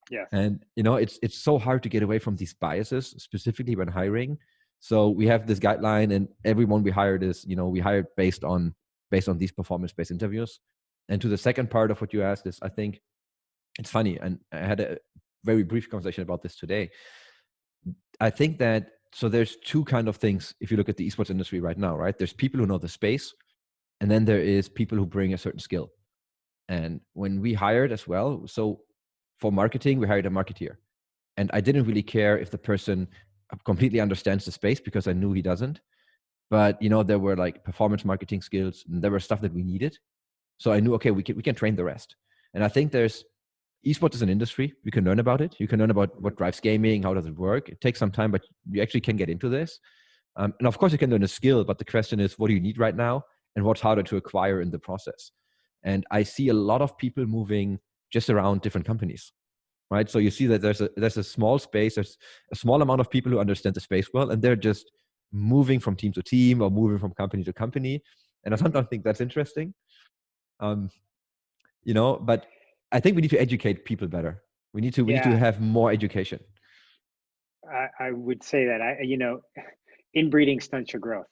Yes. And it's so hard to get away from these biases, specifically when hiring. So we have this guideline, and everyone we hired is, we hired based on these performance-based interviews. And to the second part of what you asked is, I think it's funny, and I had a very brief conversation about this today. I think that, so there's two kind of things if you look at the esports industry right now, right? There's people who know the space, and then there is people who bring a certain skill. And when we hired as well, so for marketing, we hired a marketeer. And I didn't really care if the person completely understands the space, because I knew he doesn't. But there were like performance marketing skills, and there were stuff that we needed. So I knew, okay, we can train the rest. And I think there's esports is an industry. You can learn about it. You can learn about Hmm. what drives gaming, how does it work. It takes some time, but you actually can get into this. And of course, you can learn a skill, but the question is, what do you need right now, and what's harder to acquire in the process? And I see a lot of people moving just around different companies, right? So you see that there's a small space, there's a small amount of people who understand the space well, and they're just moving from team to team or moving from company to company. And I Hmm. sometimes think that's interesting. Um, but I think we need to educate people better. We need to Yeah. have more education. I would say that inbreeding stunts your growth.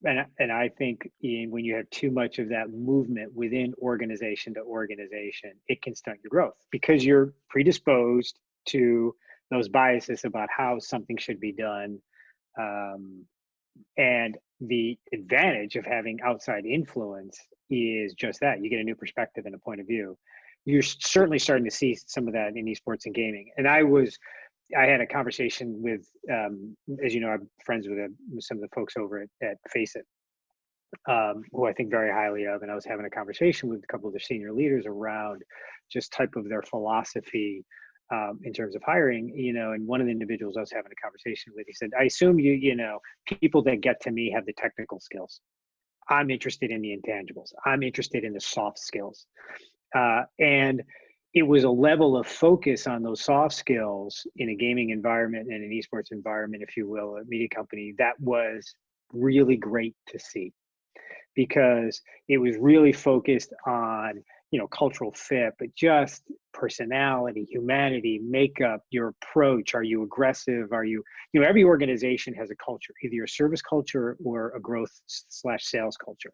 And I think when you have too much of that movement within organization to organization, it can stunt your growth because you're predisposed to those biases about how something should be done. Um, and the advantage of having outside influence is just that you get a new perspective and a point of view. You're certainly starting to see some of that in esports and gaming. And I had a conversation with, as you know, I'm friends with some of the folks over at Faceit, who I think very highly of. And I was having a conversation with a couple of their senior leaders around just type of their philosophy in terms of hiring, and one of the individuals I was having a conversation with, he said, I assume people that get to me have the technical skills. I'm interested in the intangibles. I'm interested in the soft skills. And it was a level of focus on those soft skills in a gaming environment and an esports environment, if you will, a media company, that was really great to see because it was really focused on cultural fit, but just personality, humanity, makeup, your approach. Are you aggressive? Are you every organization has a culture, either a service culture or a growth slash sales culture.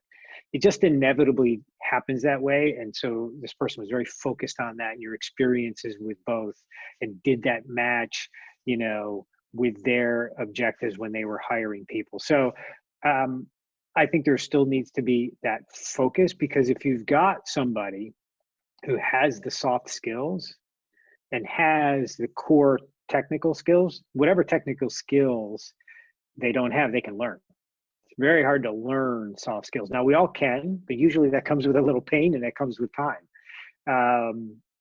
It just inevitably happens that way. And so this person was very focused on that and your experiences with both, and did that match with their objectives when they were hiring people. So um, I think there still needs to be that focus, because if you've got somebody who has the soft skills and has the core technical skills, whatever technical skills they don't have, they can learn. It's very hard to learn soft skills. Now, we all can, but usually that comes with a little pain and that comes with time.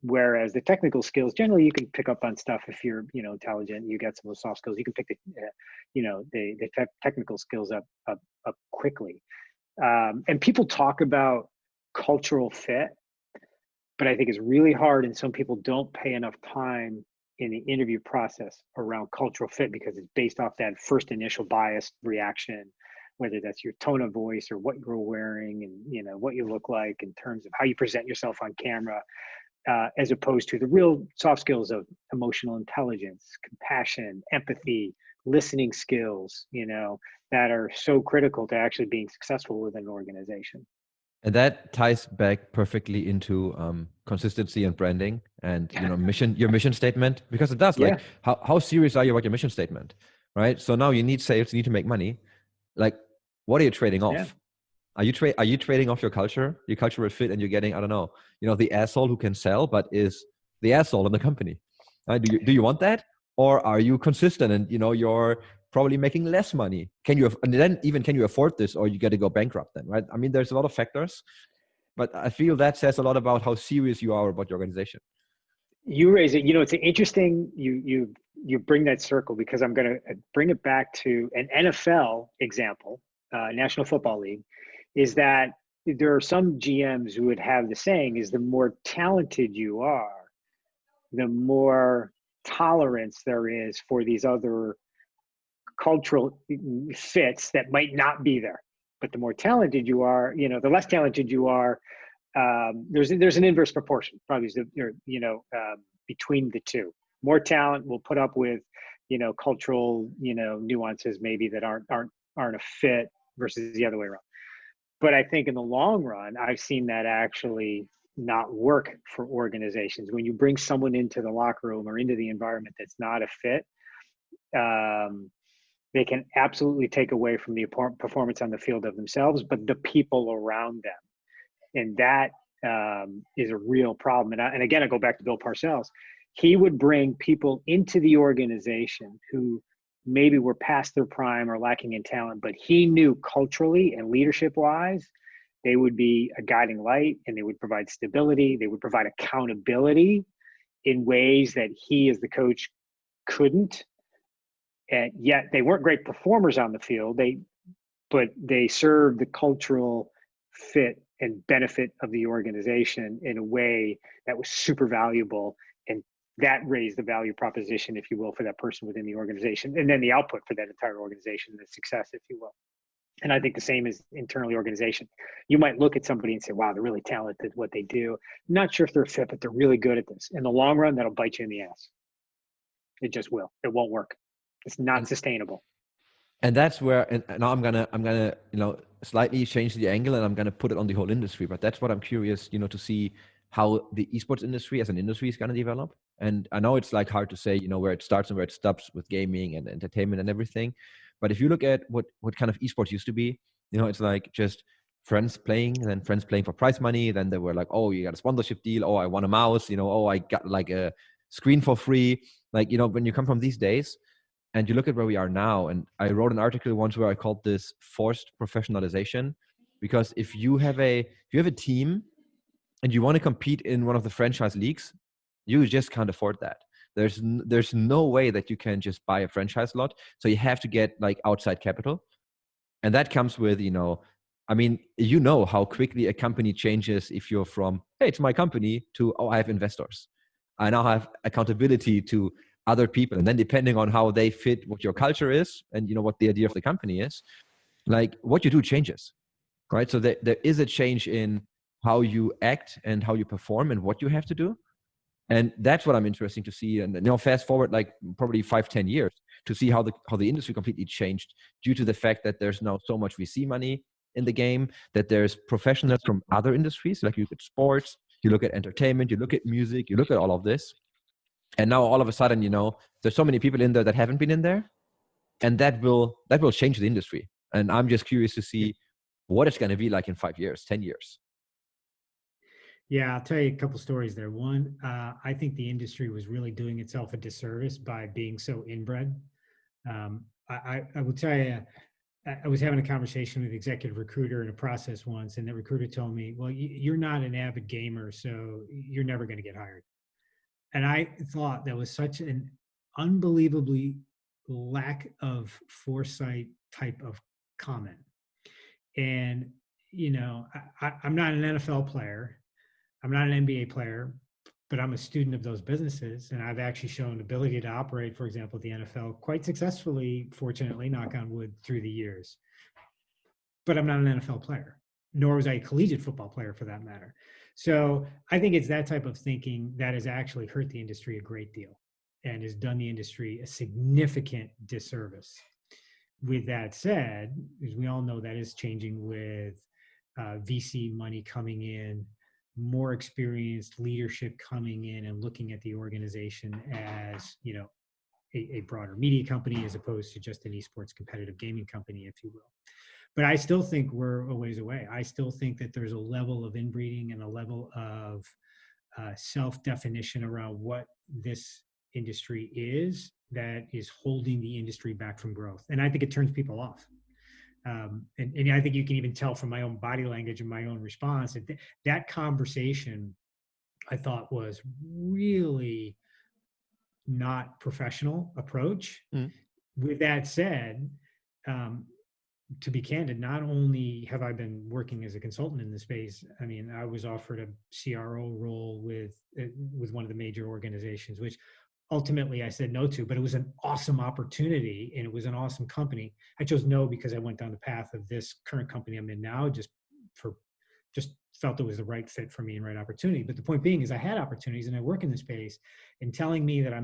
Whereas the technical skills, generally, you can pick up on stuff if you're, intelligent. You get some of the soft skills. You can pick the technical skills up quickly. And people talk about cultural fit. but I think it's really hard, and some people don't pay enough time in the interview process around cultural fit because it's based off that first initial bias reaction, whether that's your tone of voice or what you're wearing and what you look like in terms of how you present yourself on camera, as opposed to the real soft skills of emotional intelligence, compassion, empathy, listening skills, that are so critical to actually being successful within an organization. And that ties back perfectly into consistency and branding and your mission statement, because it does. Yeah, Like, how serious are you about your mission statement, right? So now you need sales, you need to make money. Like, what are you trading yeah, off? Are you trading off your cultural fit, and you're getting, I don't know, the asshole who can sell but is the asshole in the company? Do you want that, or are you consistent and you're probably making less money? And then even can you afford this, or you got to go bankrupt then, right? I mean, there's a lot of factors, but I feel that says a lot about how serious you are about your organization. you raise it. It's an interesting, you bring that circle, because I'm going to bring it back to an NFL example, National Football League, is that there are some GMs who would have the saying is the more talented you are, the more tolerance there is for these other cultural fits that might not be there. But the more talented you are, the less talented you are. There's an inverse proportion, probably, between the two. More talent will put up with, cultural, nuances maybe that aren't a fit, versus the other way around. But I think in the long run, I've seen that actually not work for organizations. When you bring someone into the locker room or into the environment that's not a fit, um, they can absolutely take away from the performance on the field of themselves, but the people around them. And that is a real problem. And again, I go back to Bill Parcells. He would bring people into the organization who maybe were past their prime or lacking in talent, but he knew culturally and leadership wise, they would be a guiding light, and they would provide stability. They would provide accountability in ways that he, as the coach, couldn't. And yet they weren't great performers on the field. But they served the cultural fit and benefit of the organization in a way that was super valuable. And that raised the value proposition, if you will, for that person within the organization, and then the output for that entire organization, the success, if you will. And I think the same is internally organization. You might look at somebody and say, wow, they're really talented at what they do. I'm not sure if they're fit, but they're really good at this. In the long run, that'll bite you in the ass. It just will. It won't work. It's not and sustainable. and that's where, and now I'm gonna slightly change the angle, and I'm gonna put it on the whole industry. But that's what I'm curious, to see how the esports industry as an industry is gonna develop. And I know it's like hard to say, where it starts and where it stops with gaming and entertainment and everything. But if you look at what kind of esports used to be, it's like just friends playing, and then friends playing for prize money. Then they were like, oh, you got a sponsorship deal. Oh, I won a mouse. Oh, I got like a screen for free. Like, when you come from these days, and you look at where we are now, and I wrote an article once where I called this forced professionalization, because if you have a team and you want to compete in one of the franchise leagues, you just can't afford that. There's no way that you can just buy a franchise lot. So you have to get like outside capital, and that comes with I mean, how quickly a company changes if you're from, hey, it's my company, to, oh, I have investors. I now have accountability to other people. And then depending on how they fit what your culture is and what the idea of the company is, like what you do changes, right? So there is a change in how you act and how you perform and what you have to do. And that's what I'm interested to see. And fast forward like probably 5-10 years to see how the industry completely changed due to the fact that there's now so much VC money in the game, that there's professionals from other industries. Like, you look at sports, you look at entertainment, you look at music, you look at all of this. And now all of a sudden, there's so many people in there that haven't been in there, and that will change the industry. And I'm just curious to see what it's going to be like in 5 years, 10 years. Yeah, I'll tell you a couple stories there. One, I think the industry was really doing itself a disservice by being so inbred. I will tell you, I was having a conversation with an executive recruiter in a process once, and the recruiter told me, well, you're not an avid gamer, so you're never going to get hired. And I thought that was such an unbelievably lack of foresight type of comment. And, I'm not an NFL player. I'm not an NBA player, but I'm a student of those businesses. And I've actually shown ability to operate, for example, the NFL quite successfully, fortunately, knock on wood, through the years. But I'm not an NFL player, nor was I a collegiate football player for that matter. So I think it's that type of thinking that has actually hurt the industry a great deal and has done the industry a significant disservice. With that said, as we all know, that is changing with VC money coming in, more experienced leadership coming in and looking at the organization as, a broader media company as opposed to just an esports competitive gaming company, if you will. But I still think we're a ways away. I still think that there's a level of inbreeding and a level of self-definition around what this industry is that is holding the industry back from growth. And I think it turns people off. And I think you can even tell from my own body language and my own response that that conversation I thought was really not professional approach. Mm. With that said, to be candid, not only have I been working as a consultant in the space, I mean, I was offered a CRO role with one of the major organizations, which ultimately I said no to, but it was an awesome opportunity and it was an awesome company. I chose no because I went down the path of this current company I'm in now, just felt it was the right fit for me and right opportunity. But the point being is I had opportunities and I work in the space, and telling me that I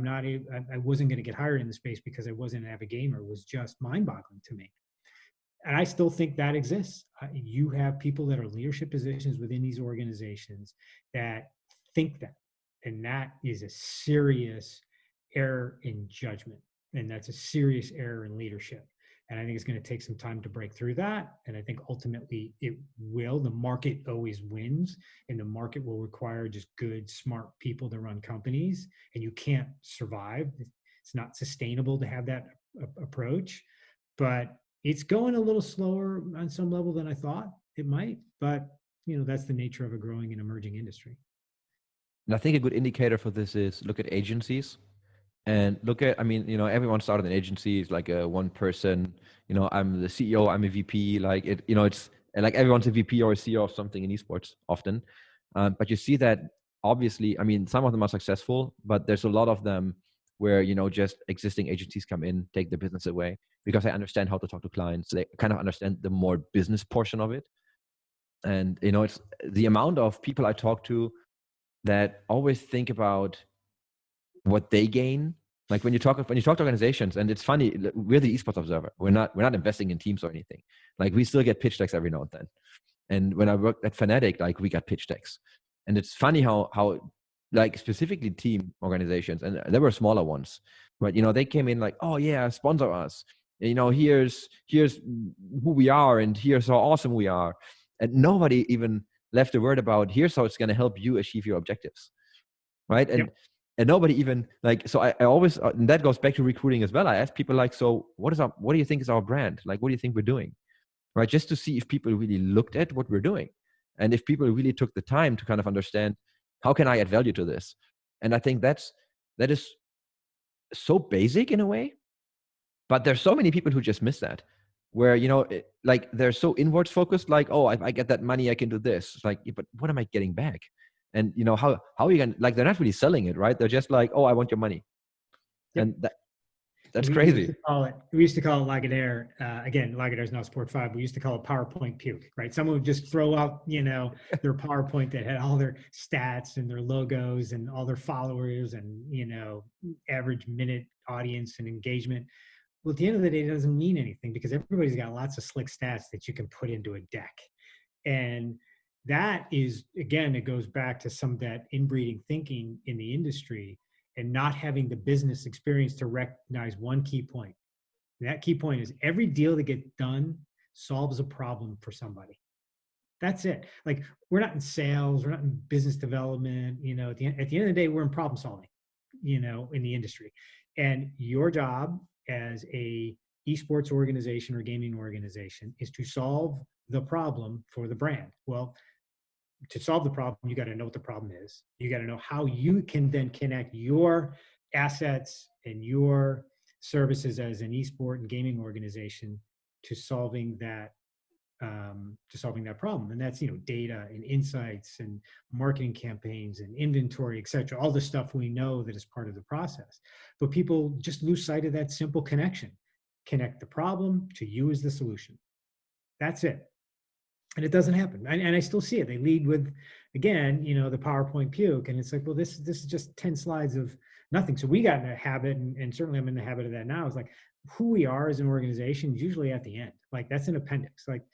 wasn't going to get hired in the space because I wasn't an avid gamer was just mind-boggling to me. And I still think that exists. You have people that are leadership positions within these organizations that think that, and that is a serious error in judgment, and that's a serious error in leadership. And I think it's going to take some time to break through that. And I think ultimately it will. The market always wins, and the market will require just good, smart people to run companies. And you can't survive. It's not sustainable to have that approach. But it's going a little slower on some level than I thought it might. But that's the nature of a growing and emerging industry. And I think a good indicator for this is look at agencies. And look at, I mean, everyone started an agency. It's like a one person, I'm the CEO, I'm a VP, like it's like everyone's a VP or a CEO of something in esports often. But you see that obviously, I mean, some of them are successful, but there's a lot of them where, just existing agencies come in, take the business away because they understand how to talk to clients. So they kind of understand the more business portion of it. And, it's the amount of people I talk to that always think about what they gain. Like when you talk to organizations, and it's funny, we're the esports observer. We're not investing in teams or anything. Like we still get pitch decks every now and then. And when I worked at Fnatic, like we got pitch decks. And it's funny how like specifically team organizations, and there were smaller ones, but they came in like, oh yeah, sponsor us. Here's who we are, and here's how awesome we are. And nobody even left a word about here's how it's going to help you achieve your objectives. Right. And nobody even like, so I always, and that goes back to recruiting as well. I ask people like, so what do you think is our brand? Like, what do you think we're doing? Right. Just to see if people really looked at what we're doing. And if people really took the time to kind of understand, how can I add value to this? And I think that is so basic in a way, but there's so many people who just miss that, where, like they're so inwards focused, like, oh, if I get that money, I can do this. It's like, yeah, but what am I getting back? And how are you going to, like, they're not really selling it, right? They're just like, oh, I want your money. Yep. And that's crazy. We used to call it Lagardère. Again, Lagardère is now Sport 5. We used to call it PowerPoint puke, right? Someone would just throw out, their PowerPoint that had all their stats and their logos and all their followers and, average minute audience and engagement. Well, at the end of the day, it doesn't mean anything because everybody's got lots of slick stats that you can put into a deck. And that is, again, it goes back to some of that inbreeding thinking in the industry and not having the business experience to recognize one key point. And that key point is every deal that gets done solves a problem for somebody. That's it. Like, we're not in sales, we're not in business development, at the end of the day, we're in problem solving, in the industry. And your job as a esports organization or gaming organization is to solve the problem for the brand. Well, to solve the problem, you got to know what the problem is. You got to know how you can then connect your assets and your services as an esport and gaming organization to solving that to solving that problem. And that's, data and insights and marketing campaigns and inventory, et cetera, all the stuff we know that is part of the process. But people just lose sight of that simple connection. Connect the problem to you as the solution. That's it. And it doesn't happen. And I still see it. They lead with, again, the PowerPoint puke. And it's like, well, this is just 10 slides of nothing. So we got in a habit, and certainly I'm in the habit of that now, is like who we are as an organization is usually at the end. Like that's an appendix. Like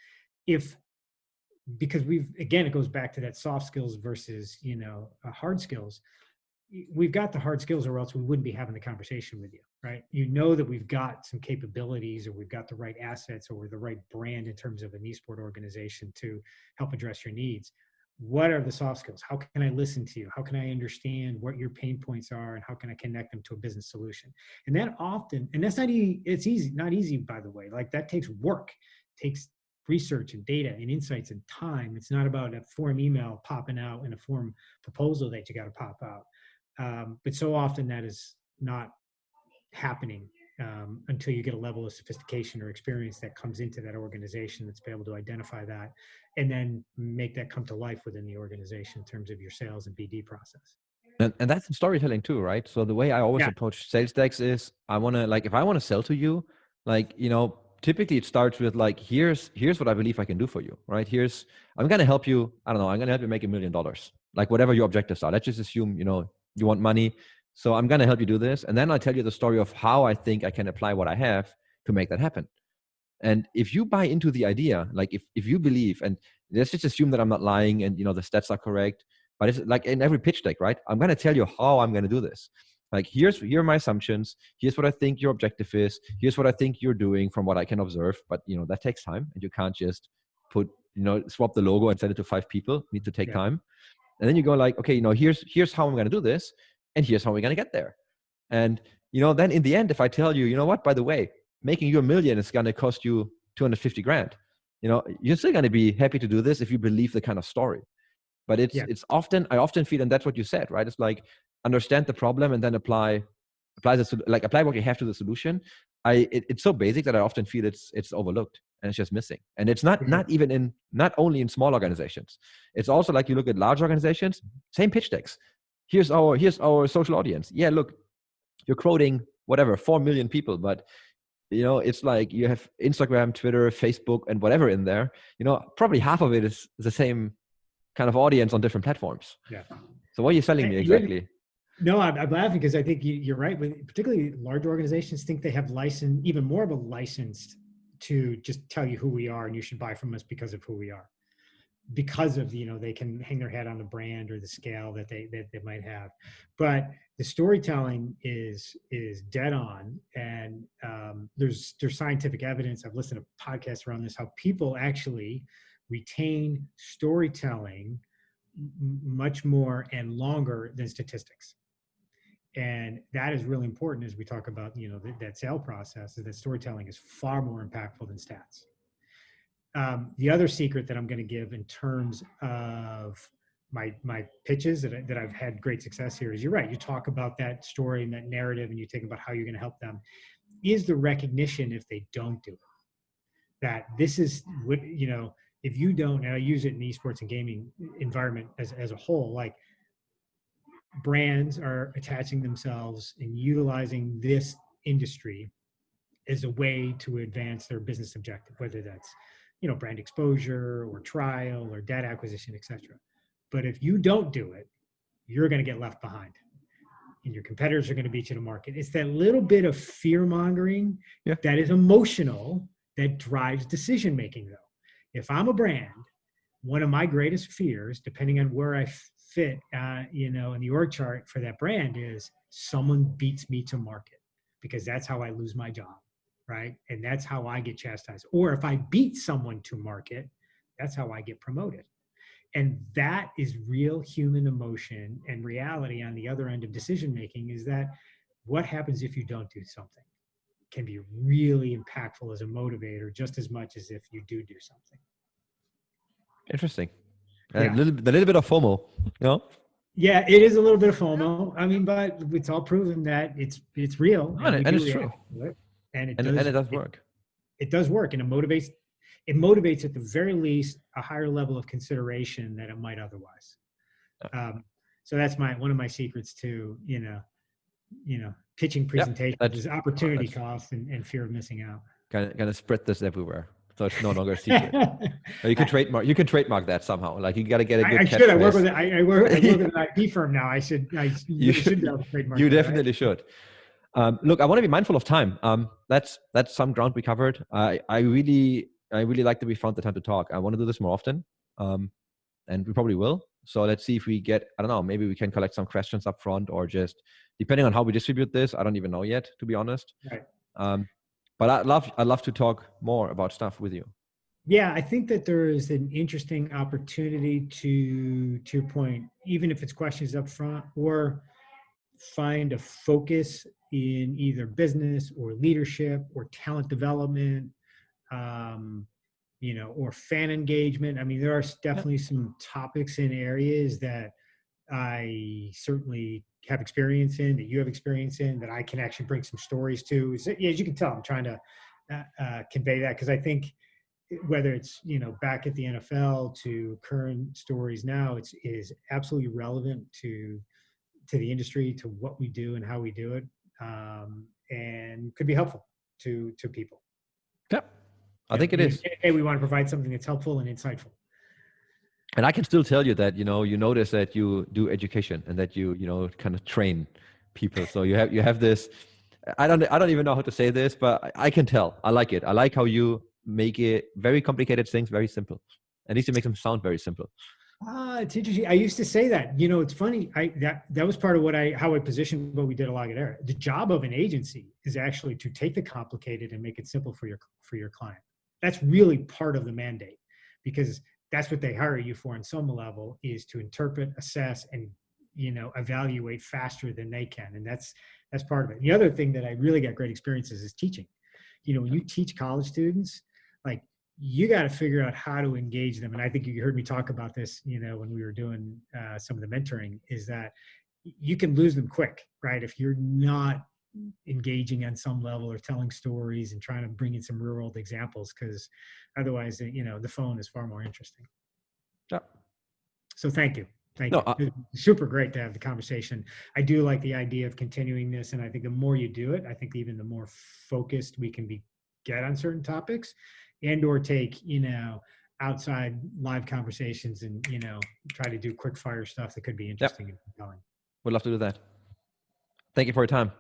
because it goes back to that soft skills versus, hard skills. We've got the hard skills, or else we wouldn't be having the conversation with you, right? That we've got some capabilities, or we've got the right assets, or we're the right brand in terms of an esport organization to help address your needs. What are the soft skills? How can I listen to you? How can I understand what your pain points are, and how can I connect them to a business solution? And that's not easy. It's easy, not easy, by the way. Like that takes work, takes research and data and insights and time. It's not about a form email popping out and a form proposal that you got to pop out. But so often that is not happening until you get a level of sophistication or experience that comes into that organization that's able to identify that and then make that come to life within the organization in terms of your sales and BD process. And that's in storytelling too, right? So the way I always approach sales decks is if I want to sell to you, typically it starts with here's what I believe I can do for you, right? I'm going to help you. I don't know. I'm going to help you make $1 million, like whatever your objectives are. Let's just assume, you want money. So I'm going to help you do this. And then I'll tell you the story of how I think I can apply what I have to make that happen. And if you buy into the idea, if you believe, and let's just assume that I'm not lying and, the stats are correct, but it's like in every pitch deck, right? I'm going to tell you how I'm going to do this. Here are my assumptions. Here's what I think your objective is. Here's what I think you're doing from what I can observe. But, that takes time, and you can't just swap the logo and send it to 5 people. You need to take time. And then you go okay, here's how I'm going to do this, and here's how we're going to get there. And, then in the end, if I tell you, what, by the way, making you $1 million is going to cost you $250,000, you're still going to be happy to do this if you believe the kind of story. But I often feel, and that's what you said, right? It's understand the problem and then apply what you have to the solution. It's so basic that I often feel it's overlooked and it's just missing. And it's not only in small organizations. It's also you look at large organizations, same pitch decks. Here's our social audience. Yeah, look, you're quoting whatever 4 million people, but it's you have Instagram, Twitter, Facebook, and whatever in there. Probably half of it is the same kind of audience on different platforms. Yeah. So what are you selling me exactly? No, I'm laughing because I think you're right. Particularly large organizations think they have even more of a license to just tell you who we are and you should buy from us because of who we are. Because of, they can hang their hat on the brand or the scale that they might have. But the storytelling is dead on. And there's scientific evidence. I've listened to podcasts around this, how people actually retain storytelling much more and longer than statistics. And that is really important as we talk about, that sale process, is that storytelling is far more impactful than stats. The other secret that I'm going to give in terms of my pitches that I've had great success here is, you're right. You talk about that story and that narrative, and you think about how you're going to help them, is the recognition if they don't do it. That this is what, if you don't, and I use it in the esports and gaming environment as a whole, brands are attaching themselves and utilizing this industry as a way to advance their business objective, whether that's, brand exposure or trial or data acquisition, et cetera. But if you don't do it, you're going to get left behind and your competitors are going to beat you to market. It's that little bit of fear mongering that is emotional that drives decision-making, though. If I'm a brand, one of my greatest fears, depending on where I fit, in the org chart for that brand, is someone beats me to market, because that's how I lose my job, right? And that's how I get chastised. Or if I beat someone to market, that's how I get promoted. And that is real human emotion and reality on the other end of decision-making, is that what happens if you don't do something can be really impactful as a motivator, just as much as if you do something. Interesting. A little bit of FOMO, Yeah, it is a little bit of FOMO. I mean, but it's all proven that it's real. And it's true. And it does work. It does work, and it motivates. it motivates at the very least a higher level of consideration than it might otherwise. So that's one of my secrets to, pitching presentations is opportunity cost and fear of missing out. Gonna spread this everywhere, so it's no longer a secret. You can trademark. You can trademark that somehow. Like, you got to get a good. I should. I work with an IP firm now. I should be able to trademark. You definitely should. Look, I want to be mindful of time. That's some ground we covered. I really like that we found the time to talk. I want to do this more often, and we probably will. So let's see if we get, I don't know, maybe we can collect some questions up front, or just depending on how we distribute this. I don't even know yet, to be honest. Right. But I'd love to talk more about stuff with you. Yeah, I think that there is an interesting opportunity to your point, even if it's questions up front, or find a focus in either business or leadership or talent development, or fan engagement. I mean, there are definitely some topics and areas that I certainly have experience in, that you have experience in, that I can actually bring some stories to. As you can tell, I'm trying to convey that, because I think whether it's, back at the NFL to current stories now, it is absolutely relevant to the industry, to what we do and how we do it, and could be helpful to people. Yeah, I think it is. Hey, we want to provide something that's helpful and insightful. And I can still tell you that, you notice that you do education, and that you kind of train people. So you have this, I don't even know how to say this, but I can tell. I like it. I like how you make it very complicated things very simple. At least you make them sound very simple. It's interesting. I used to say that. It's funny. That was part of how I positioned what we did at Logitera. The job of an agency is actually to take the complicated and make it simple for your client. That's really part of the mandate, because that's what they hire you for on some level, is to interpret, assess, and evaluate faster than they can. And that's part of it. The other thing that I really got great experiences is teaching. When you teach college students, like, you got to figure out how to engage them. And I think you heard me talk about this, when we were doing some of the mentoring, is that you can lose them quick, right? If you're not engaging on some level, or telling stories and trying to bring in some real world examples, because otherwise, the phone is far more interesting. Yeah. So thank you. It's super great to have the conversation. I do like the idea of continuing this. And I think the more you do it, I think even the more focused we can get on certain topics, and or take, outside live conversations, and, try to do quick fire stuff that could be interesting and compelling. Would love to do that. Thank you for your time.